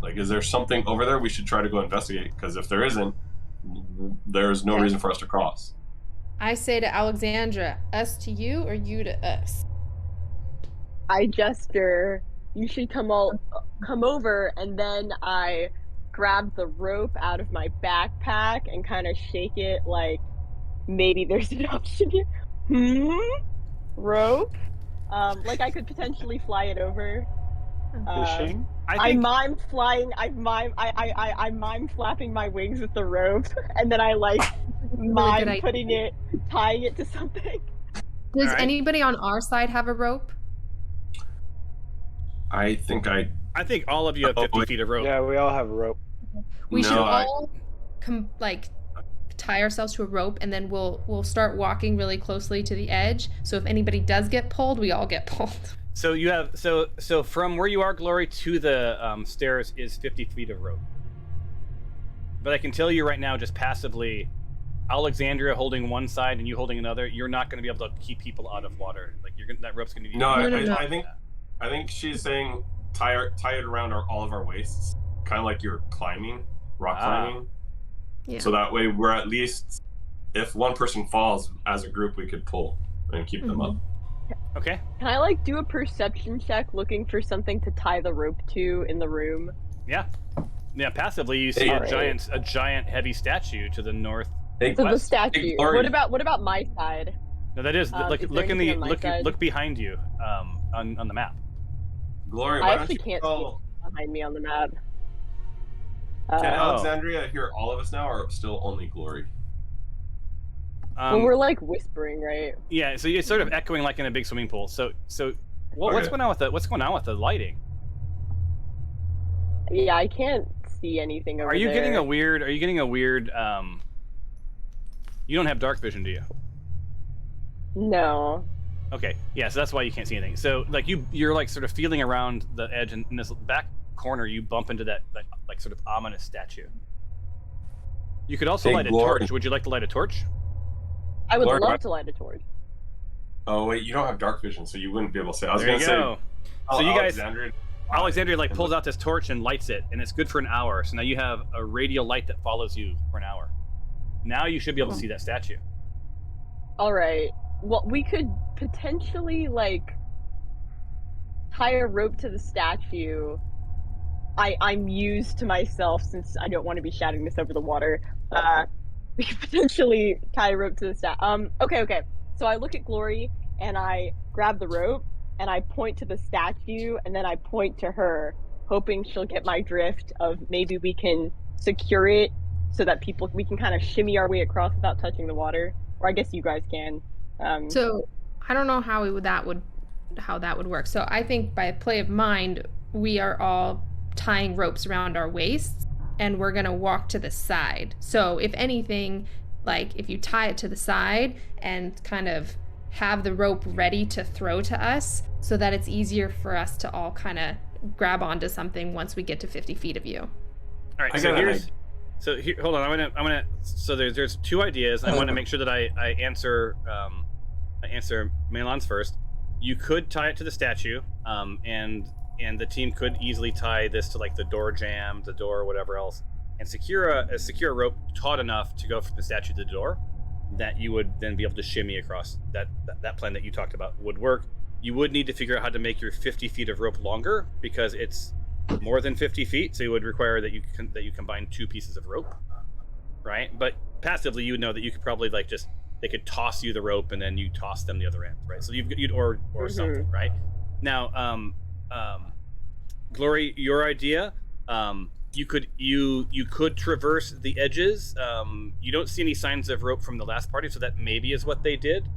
Like, is there something over there we should try to go investigate? Because if there isn't, there's no reason for us to cross.
I say to Alexandra, us to you or you to us?
I gesture, you should come over, and then I grab the rope out of my backpack and kind of shake it like maybe there's an option here. Rope? Like I could potentially fly it over.
Fishing?
I mime flying. I mime flapping my wings with the rope, and then I like mime tying it to something.
Does anybody on our side have a rope?
I think
all of you have 50 feet of rope.
Yeah, we all have a rope.
We should all tie ourselves to a rope, and then we'll start walking really closely to the edge. So if anybody does get pulled, we all get pulled.
So you have so from where you are, Glory, to the stairs is 50 feet of rope. But I can tell you right now, just passively, Alexandria holding one side and you holding another, you're not going to be able to keep people out of water. Like that rope's going to be.
No,
No.
I think she's saying tie it around all of our waists, kind of like you're climbing, rock climbing.
Yeah.
So that way we're at least, if one person falls, as a group we could pull and keep them up.
Okay.
Can I like do a perception check looking for something to tie the rope to in the room?
Yeah. Yeah. Passively, you see
Alright.
a giant heavy statue to the north.
Hey,
So the
West.
statue.
Glory.
What about my side?
No, that is look
is there
in the
anything on my side?
look behind you on the map.
Glory,
I
why don't
actually
you
can't
tell?
see behind me on the map.
Can
Oh.
Alexandria hear all of us now, or still only Glory?
Well, we're like whispering, right?
Yeah, so you're sort of echoing like in a big swimming pool. So what's
Okay.
going on with the lighting?
Yeah, I can't see anything over
Are you
there.
getting a weird you don't have dark vision, do you?
No.
Okay. Yeah, so that's why you can't see anything. So like you're like sort of feeling around the edge, and in this back corner you bump into that like sort of ominous statue. You could also
Hey,
light a
Glory.
torch. Would you like to light a torch?
I would
Glory,
love
what?
to light a torch.
Oh wait, you don't have dark vision, so you wouldn't be able to say. I was
There
gonna
you
say.
go. So you guys,
Alexandria,
Alexandria like pulls out this torch and lights it, and it's good for an hour. So now you have a radial light that follows you for an hour. Now you should be able to see that statue.
All right. Well, we could potentially like tie a rope to the statue. I'm used to myself since I don't want to be shouting this over the water. We could potentially tie a rope to the statue. Okay. So I look at Glory and I grab the rope and I point to the statue and then I point to her, hoping she'll get my drift of maybe we can secure it so that we can kind of shimmy our way across without touching the water. Or I guess you guys can.
So I don't know how that would work. So I think by play of mind, we are all tying ropes around our waists and we're gonna walk to the side. So if anything, like if you tie it to the side and kind of have the rope ready to throw to us so that it's easier for us to all kind of grab onto something once we get to 50 feet of you.
All right.
I
So
got an
here's. So here, hold on. I'm gonna. So there's two ideas. I want to make sure that I answer Melon's first. You could tie it to the statue, and the team could easily tie this to like the door jamb, the door, whatever else, and secure a rope taut enough to go from the statue to the door, that you would then be able to shimmy across. That plan that you talked about would work. You would need to figure out how to make your 50 feet of rope longer because it's more than 50 feet, so it would require that you combine two pieces of rope, right? But passively, you would know that you could probably like just they could toss you the rope and then you toss them the other end, right? So you'd or something, right? Now, Glory, your idea, you could traverse the edges. You don't see any signs of rope from the last party, so that maybe is what they did,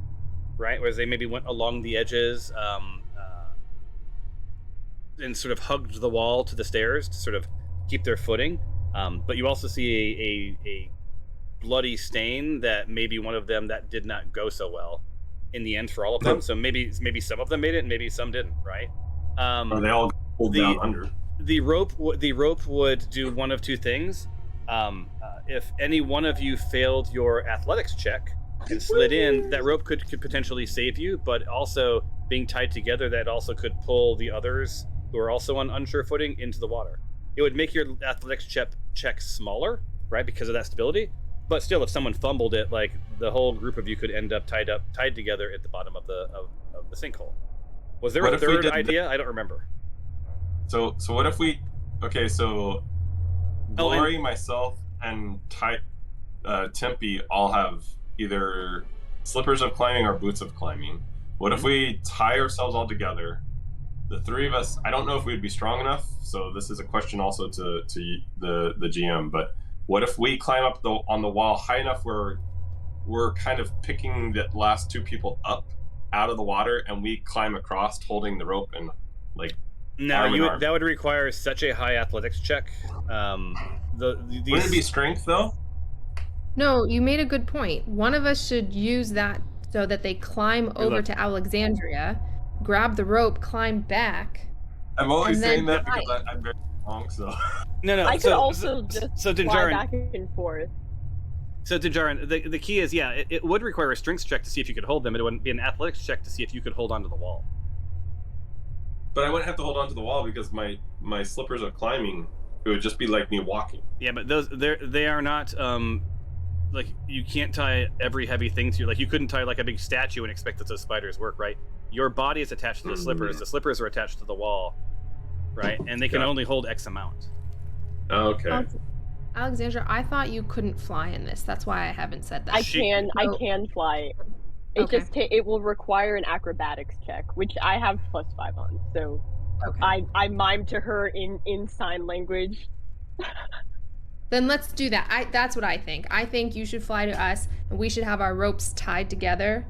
right? Whereas they maybe went along the edges. And sort of hugged the wall to the stairs to sort of keep their footing. But you also see a bloody stain that maybe one of them that did not go so well in the end for all of them. So maybe some of them made it and maybe some didn't, right?
Or they all pulled down under.
The rope would do one of two things. If any one of you failed your athletics check and slid in, that rope could potentially save you, but also being tied together, that also could pull the others who are also on unsure footing into the water. It would make your athletics check smaller, right, because of that stability. But still, if someone fumbled it, like the whole group of you could end up tied together at the bottom of the sinkhole. Was there
What
a
if we
third
did
idea? I don't remember.
So what if we? Okay, so Glory, myself, and Tempe all have either slippers of climbing or boots of climbing. What if we tie ourselves all together? The three of us, I don't know if we'd be strong enough, so this is a question also to the GM, but what if we climb up on the wall high enough where we're kind of picking the last two people up out of the water and we climb across holding the rope and like
No, that would require such a high athletics check.
Wouldn't it be strength though?
No, you made a good point. One of us should use that so that they climb over to Alexandria, grab the rope, climb back.
I'm only
And
saying
then
that because I'm very long, so.
No.
I could also just fly
Dinjarin,
back and forth.
So Dinjarin, the key is, yeah, it would require a strength check to see if you could hold them. It wouldn't be an athletics check to see if you could hold onto the wall.
But I wouldn't have to hold on to the wall because my slippers are climbing. It would just be like me walking.
Yeah, but they are not like, you can't tie every heavy thing to you. Like, you couldn't tie like a big statue and expect that those spiders work, right? Your body is attached to the slippers. The slippers are attached to the wall, right? And they can only hold X amount.
Okay.
Alexandra, I thought you couldn't fly in this. That's why I haven't said that.
I can fly. It
Okay.
just it will require an acrobatics check, which I have +5 on. So
Okay.
I mime to her in sign language.
Then let's do that. That's what I think. I think you should fly to us, and we should have our ropes tied together,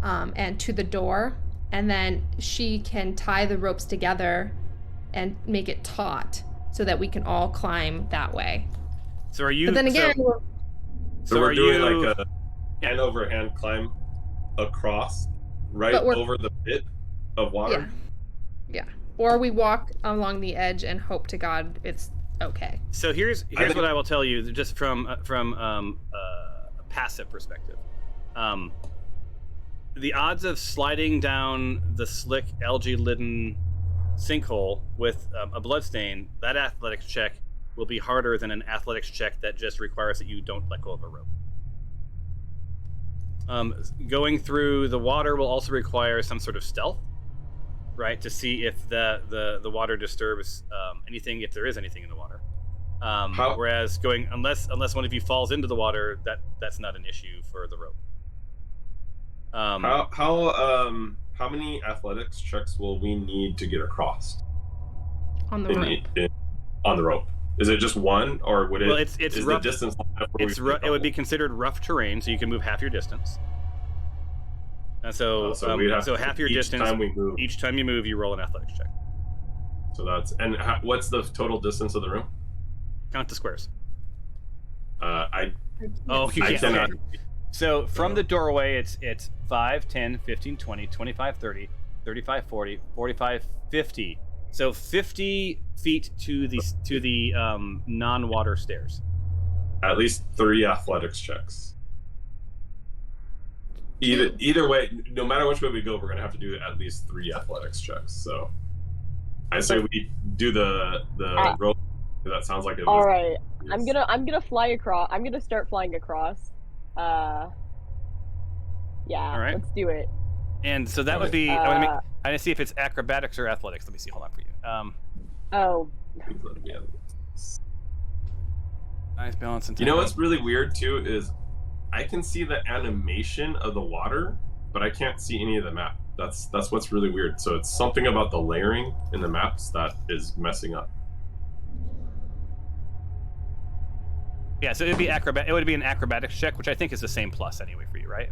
and to the door, and then she can tie the ropes together and make it taut so that we can all climb that way.
So are you?
But then again,
So we're doing like a hand over hand climb across, right over the pit of water.
Yeah. Or we walk along the edge and hope to God it's okay.
So here's what I will tell you, just from a passive perspective. The odds of sliding down the slick, algae-laden sinkhole with a bloodstain, that athletics check will be harder than an athletics check that just requires that you don't let go of a rope. Going through the water will also require some sort of stealth, right, to see if the water disturbs anything, if there is anything in the water. Whereas going unless one of you falls into the water, that's not an issue for the rope.
How many athletics checks will we need to get across?
On the rope.
On the rope. Is it just one, or would it?
Well, it's
is
rough.
The distance
It would be considered rough terrain, so you can move half your distance. And so half your distance. Each time you move, you roll an athletics check.
So what's the total distance of the room?
Count the squares.
You
can't.
cannot.
So from the doorway, it's 5, 10, 15, 20, 25, 30, 35, 40, 45, 50. So 50 feet to the non-water stairs.
At least 3 athletics checks. Either way, no matter which way we go, we're gonna have to do at least 3 athletics checks. So I say we do the rope. That sounds like it.
All right, I'm gonna fly across. I'm gonna start flying across. Yeah.
All right.
Let's do it.
And so that would be. I want to see if it's acrobatics or athletics. Let me see. Hold on for you.
Oh.
Nice balance and.
You know what's really weird too is I can see the animation of the water, but I can't see any of the map. That's what's really weird. So it's something about the layering in the maps that is messing up.
Yeah, so it'd be acrobat. It would be an acrobatics check, which I think is the same plus anyway for you, right?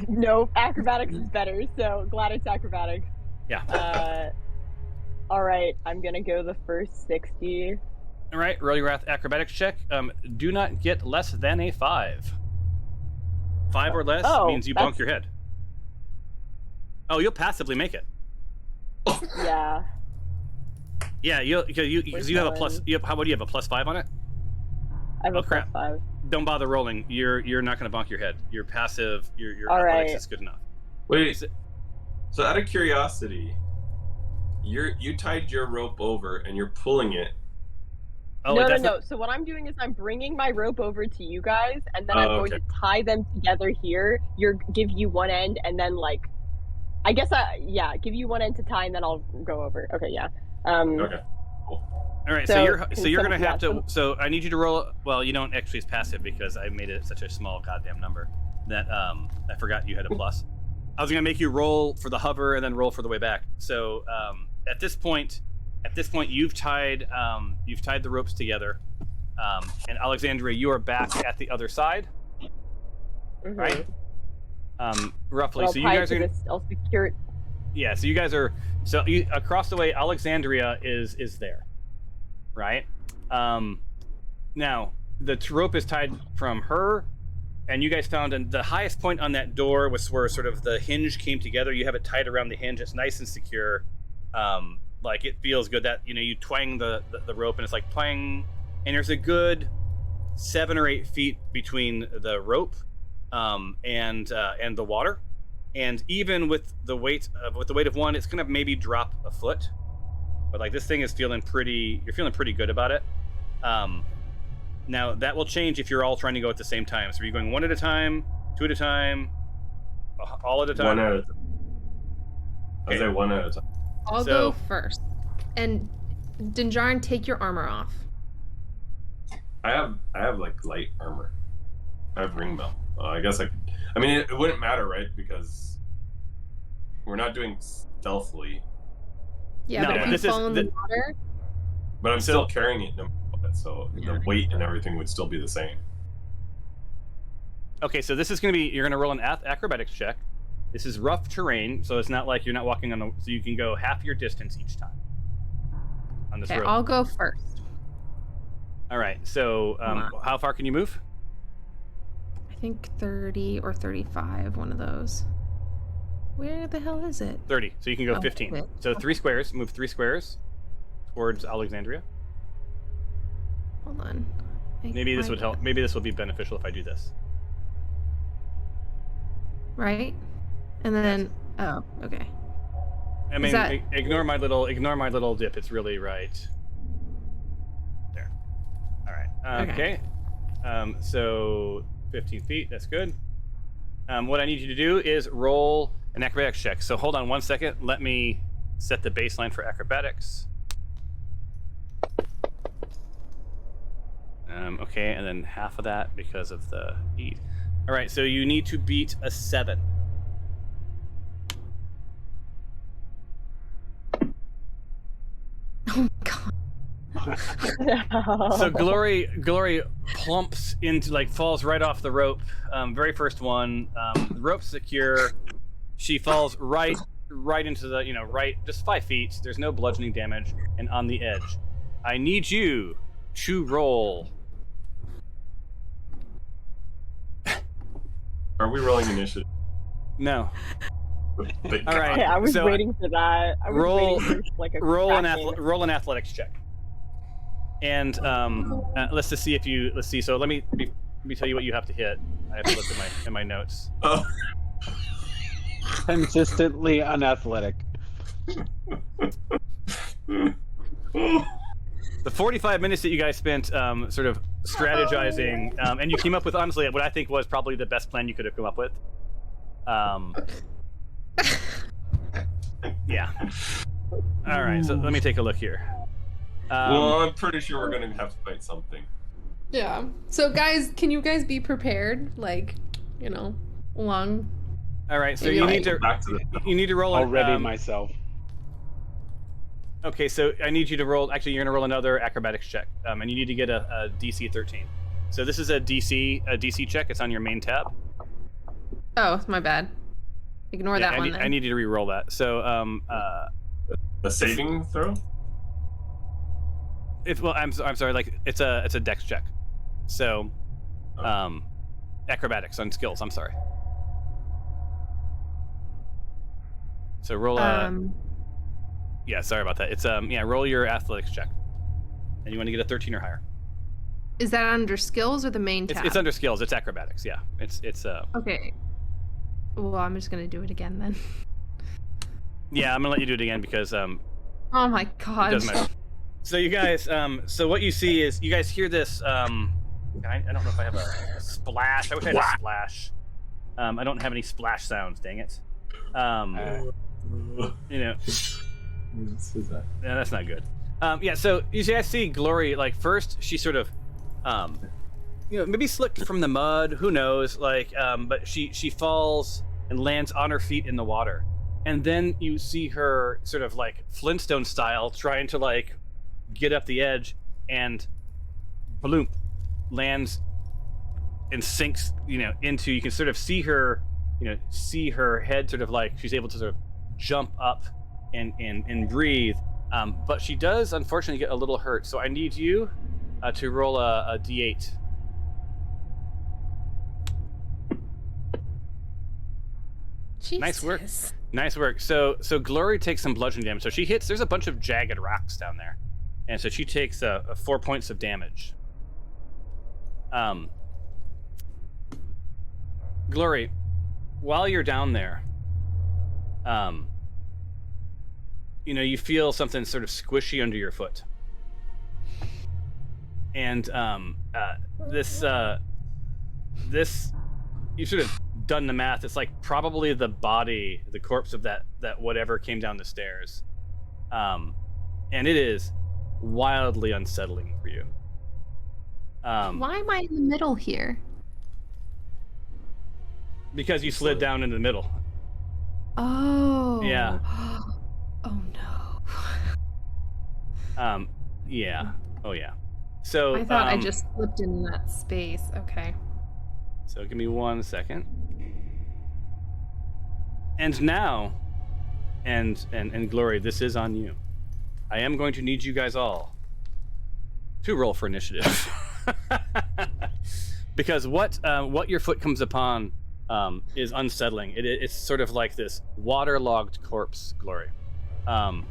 No, acrobatics is better. So glad it's acrobatics.
Yeah.
All right, I'm gonna go the first 60.
All right, roll your acrobatics check. Do not get less than a 5. 5 or less means you bonk your head. Oh, you'll passively make it.
Yeah.
Yeah, because you have a plus. What do you have, a +5 on it?
I have a +5.
Don't bother rolling. You're not going to bonk your head. You're passive. Your
All
athletics
right.
is good enough.
Wait. So out of curiosity, you tied your rope over and you're pulling it.
Oh,
no. So what I'm doing is I'm bringing my rope over to you guys, and then I'm going to tie them together here. Give you one end, and then give you one end to tie, and then I'll go over. Okay, yeah.
Okay. Cool.
All right, so you're gonna have to. So I need you to roll. Well, you don't actually. It's passive because I made it such a small goddamn number that I forgot you had a plus. I was gonna make you roll for the hover and then roll for the way back. So at this point, you've tied the ropes together, and Alexandria, you are back at the other side, right? Roughly. So you guys are.
I'll secure it.
Yeah. So you guys are. So across the way, Alexandria is there, right? Now the rope is tied from her and you guys found the highest point on that door was where sort of the hinge came together. You have it tied around the hinge. It's nice and secure. Like it feels good. That you twang the rope and it's like twang, and there's a good 7 or 8 feet between the rope and the water. And even with the weight of one, it's gonna maybe drop a foot. But like this thing is you're feeling pretty good about it. Now that will change if you're all trying to go at the same time. So are you going 1 at a time, 2 at a time, all at a time?
1 at a time. I say 1 at a time.
I'll go first. And Dinjarin, take your armor off.
I have like light armor. I have ring belt. I guess it wouldn't matter, right? Because we're not doing stealthily.
Yeah, but if you fall in the water.
But I'm still carrying it, so the weight and everything would still be the same.
Okay, so this is going to be, you're going to roll an acrobatics check. This is rough terrain, so it's not like you're not walking on so you can go half your distance each time on this road.
I'll go first.
All right, so how far can you move?
I think 30 or 35, one of those. Where the hell is it?
30, so you can go 15. Okay. So 3 squares, move 3 squares towards Alexandria.
Hold on.
Maybe this would help. Maybe this will be beneficial if I do this.
Right? And then, oh, okay.
I mean, ignore my little dip. It's really right there. All right. Okay. So 15 feet. That's good. What I need you to do is roll an acrobatics check. So hold on 1 second. Let me set the baseline for acrobatics. Okay, and then half of that because of the heat. All right, so you need to beat a 7.
Oh my god.
So Glory plumps into, like, falls right off the rope. Very first one. The rope's secure. She falls right into the, right, just 5 feet. There's no bludgeoning damage, and on the edge. I need you to roll.
Are we rolling initiative?
No. All right.
Okay, I was waiting for that. I was waiting for like a
roll an athletics check. And let's just see if you So let me tell you what you have to hit. I have to look in my notes.
Oh.
Consistently unathletic.
The 45 minutes that you guys spent sort of strategizing, and you came up with, honestly, what I think was probably the best plan you could have come up with. Yeah. All right, so let me take a look here.
Well, I'm pretty sure we're going to have to fight something.
Yeah. So, guys, can you guys be prepared? Like, along.
All right, so you need to roll
already myself.
Okay, so I need you to roll. Actually, you're gonna roll another acrobatics check, and you need to get a DC 13. So this is a DC check. It's on your main tab.
Oh, my bad. Ignore that one.
I need you to re-roll that. So
a saving throw.
I'm sorry. Like it's a dex check. So acrobatics on skills. I'm sorry. So roll a. Yeah, sorry about that. It's roll your athletics check, and you want to get a 13 or higher.
Is that under skills or the main tab?
It's under skills. It's acrobatics. Yeah, it's
Okay. Well, I'm just gonna do it again then.
Yeah, I'm gonna let you do it again because
Oh my god.
It doesn't matter. So you guys, so what you see is you guys hear this. I don't know if I have a splash. I wish I had a splash. I don't have any splash sounds. Dang it. Yeah, that's not good. So you guys see Glory, like, first she sort of maybe slipped from the mud, who knows, like, but she falls and lands on her feet in the water, and then you see her sort of like Flintstone style trying to like get up the edge, and bloop, lands and sinks into, you can sort of see her head sort of like she's able to sort of jump up and breathe, but she does unfortunately get a little hurt. So I need you to roll a d8. Nice work.
Jesus.
Nice work. So Glory takes some bludgeoning damage. So she hits. There's a bunch of jagged rocks down there, and so she takes 4 points of damage. Glory, while you're down there, you feel something sort of squishy under your foot, and this you've sort of done the math. It's like probably the corpse of that whatever came down the stairs, and it is wildly unsettling for you.
Why am I in the middle here?
Because you slid down into the middle.
Oh.
Yeah.
Oh no.
Yeah. Oh yeah. So
I thought I just slipped in that space. Okay.
So give me 1 second. And now, and Glory, this is on you. I am going to need you guys all to roll for initiative. Because what your foot comes upon is unsettling. It's sort of like this waterlogged corpse, Glory, of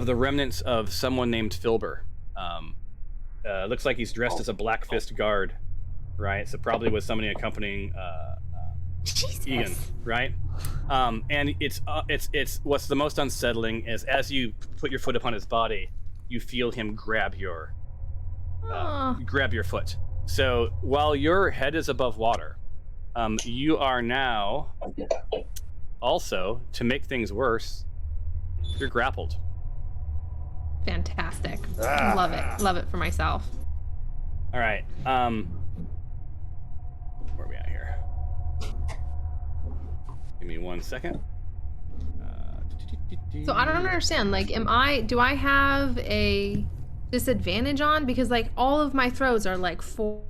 the remnants of someone named Filber. Looks like he's dressed as a Black Fist guard, right? So probably with somebody accompanying Egan, right? And it's what's the most unsettling is as you put your foot upon his body, you feel him grab your foot. So while your head is above water, you are now also, to make things worse, you're grappled.
Fantastic. Love it for myself.
All right. Where are we at here? Give me 1 second.
So I don't understand. Like, do I have a disadvantage on? Because like all of my throws are like 4.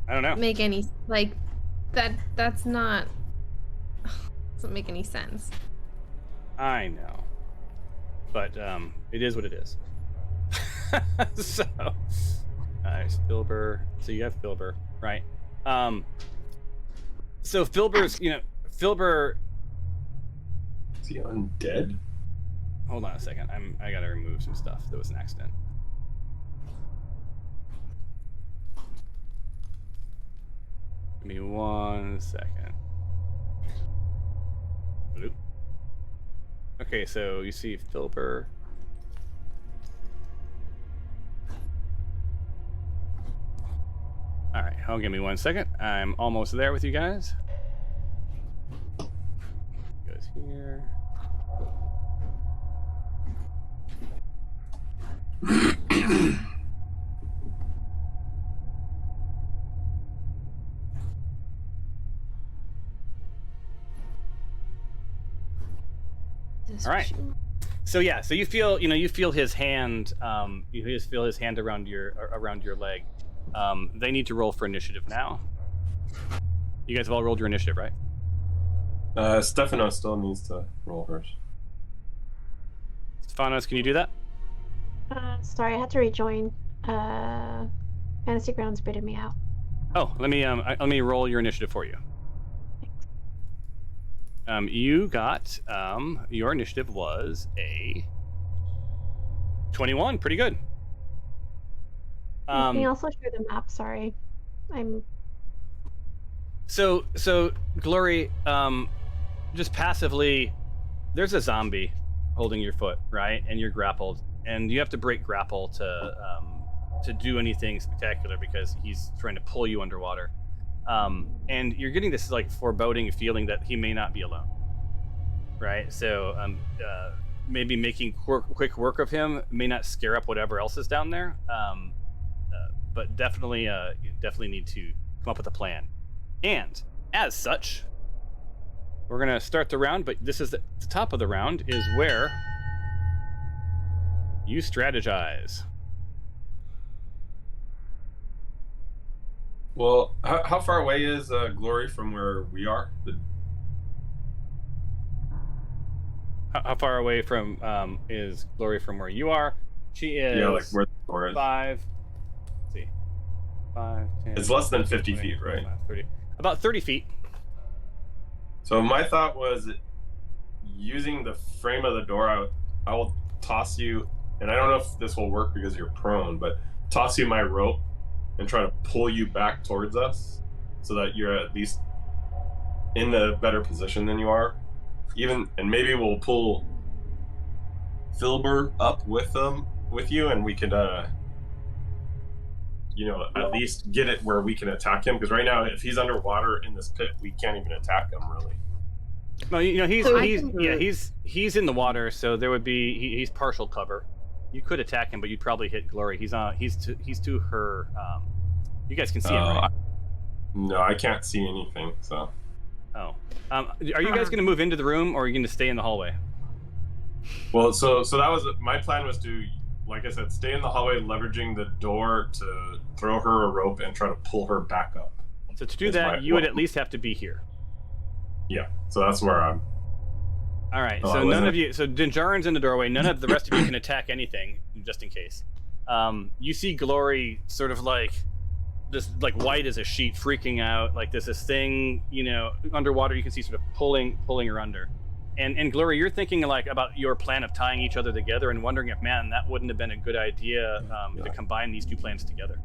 I don't know.
Make any like that's not doesn't make any sense.
I know. But it is what it is. So Filber. So you have Filber, right? So Filber's, Filber.
Is he undead?
Hold on a second. I gotta remove some stuff. That was an accident. Give me 1 second. Bloop. Okay, so you see Filber. All right, give me 1 second. I'm almost there with you guys. Goes here. All right. So yeah, so you feel his hand. You just feel his hand around your leg. They need to roll for initiative now. You guys have all rolled your initiative, right?
Stefano still needs to roll first.
Stefanos, can you do that?
Sorry, I had to rejoin. Fantasy Grounds booted me out.
Oh, let me roll your initiative for you. You got your initiative was a 21. Pretty good.
Can you also share the map? Sorry,
So Glory, just passively, there's a zombie holding your foot, right? And you're grappled, and you have to break grapple to do anything spectacular because he's trying to pull you underwater. And you're getting this like foreboding feeling that he may not be alone, right? So maybe making quick work of him may not scare up whatever else is down there, but definitely need to come up with a plan. And as such, we're gonna start the round, but this is the top of the round is where you strategize.
Well, how far away is Glory from where we are?
How far away from is Glory from where you are? She is
like where the door is.
5. Let's see, 5, 10.
It's less than 50
20,
feet, right?
30. About 30 feet.
So my thought was, using the frame of the door, I will toss you, and I don't know if this will work because you're prone, but toss you my rope and try to pull you back towards us so that you're at least in a better position than you are. And maybe we'll pull Filbur up with you, and we could at least get it where we can attack him, because right now if he's underwater in this pit, we can't even attack him really.
No, he's in the water, so there would be he's partial cover. You could attack him, but you'd probably hit Glory. He's to her. You guys can see him, right?
No, I can't see anything. So.
Oh. Are you guys going to move into the room, or are you going to stay in the hallway?
Well, so that was my plan, was to, like I said, stay in the hallway, leveraging the door to throw her a rope and try to pull her back up.
So to do that, you would at least have to be here.
Yeah. So that's where I'm.
All right. So none of you. So Dinjarin's in the doorway. None of the rest of you can attack anything, just in case. You see Glory sort of like this, like white as a sheet, freaking out. Like there's this thing, underwater. You can see sort of pulling her under. And Glory, you're thinking like about your plan of tying each other together and wondering if, man, that wouldn't have been a good idea to combine these two plans together.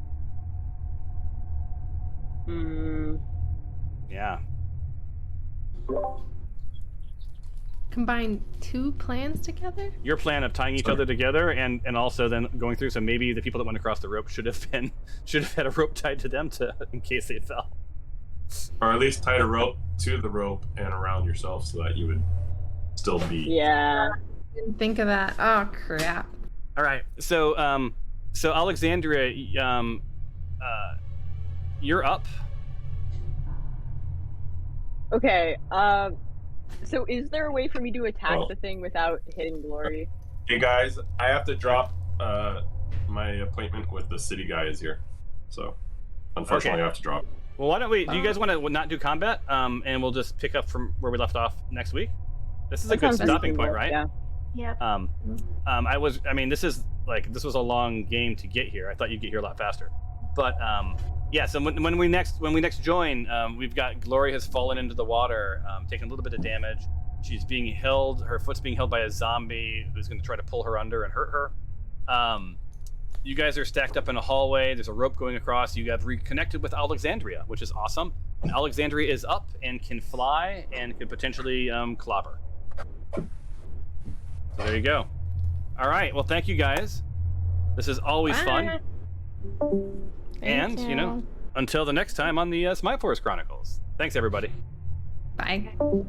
Yeah.
Combine two plans together?
Your plan of tying each other together and also then going through, so maybe the people that went across the rope should have had a rope tied to them in case they fell.
Or at least tied a rope to the rope and around yourself so that you would still be.
Yeah.
Didn't think of that. Oh crap.
All right. So Alexandria, you're up.
Okay. So is there a way for me to attack the thing without hitting Glory?
Hey guys, I have to drop my appointment with the city guys here. So unfortunately I have to drop.
Well, why don't we, do you guys want to not do combat? And we'll just pick up from where we left off next week? This is a good stopping point, right?
Yeah.
Yep.
This was a long game to get here. I thought you'd get here a lot faster. But yeah, so when we next join, we've got Glory has fallen into the water, taking a little bit of damage. She's being held, her foot's being held by a zombie who's going to try to pull her under and hurt her. You guys are stacked up in a hallway. There's a rope going across. You have reconnected with Alexandria, which is awesome. And Alexandria is up and can fly and could potentially clobber. So there you go. All right. Well, thank you guys. This is always fun.
Thank you.
Until the next time on the Smite Forest Chronicles. Thanks, everybody.
Bye.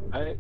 Bye.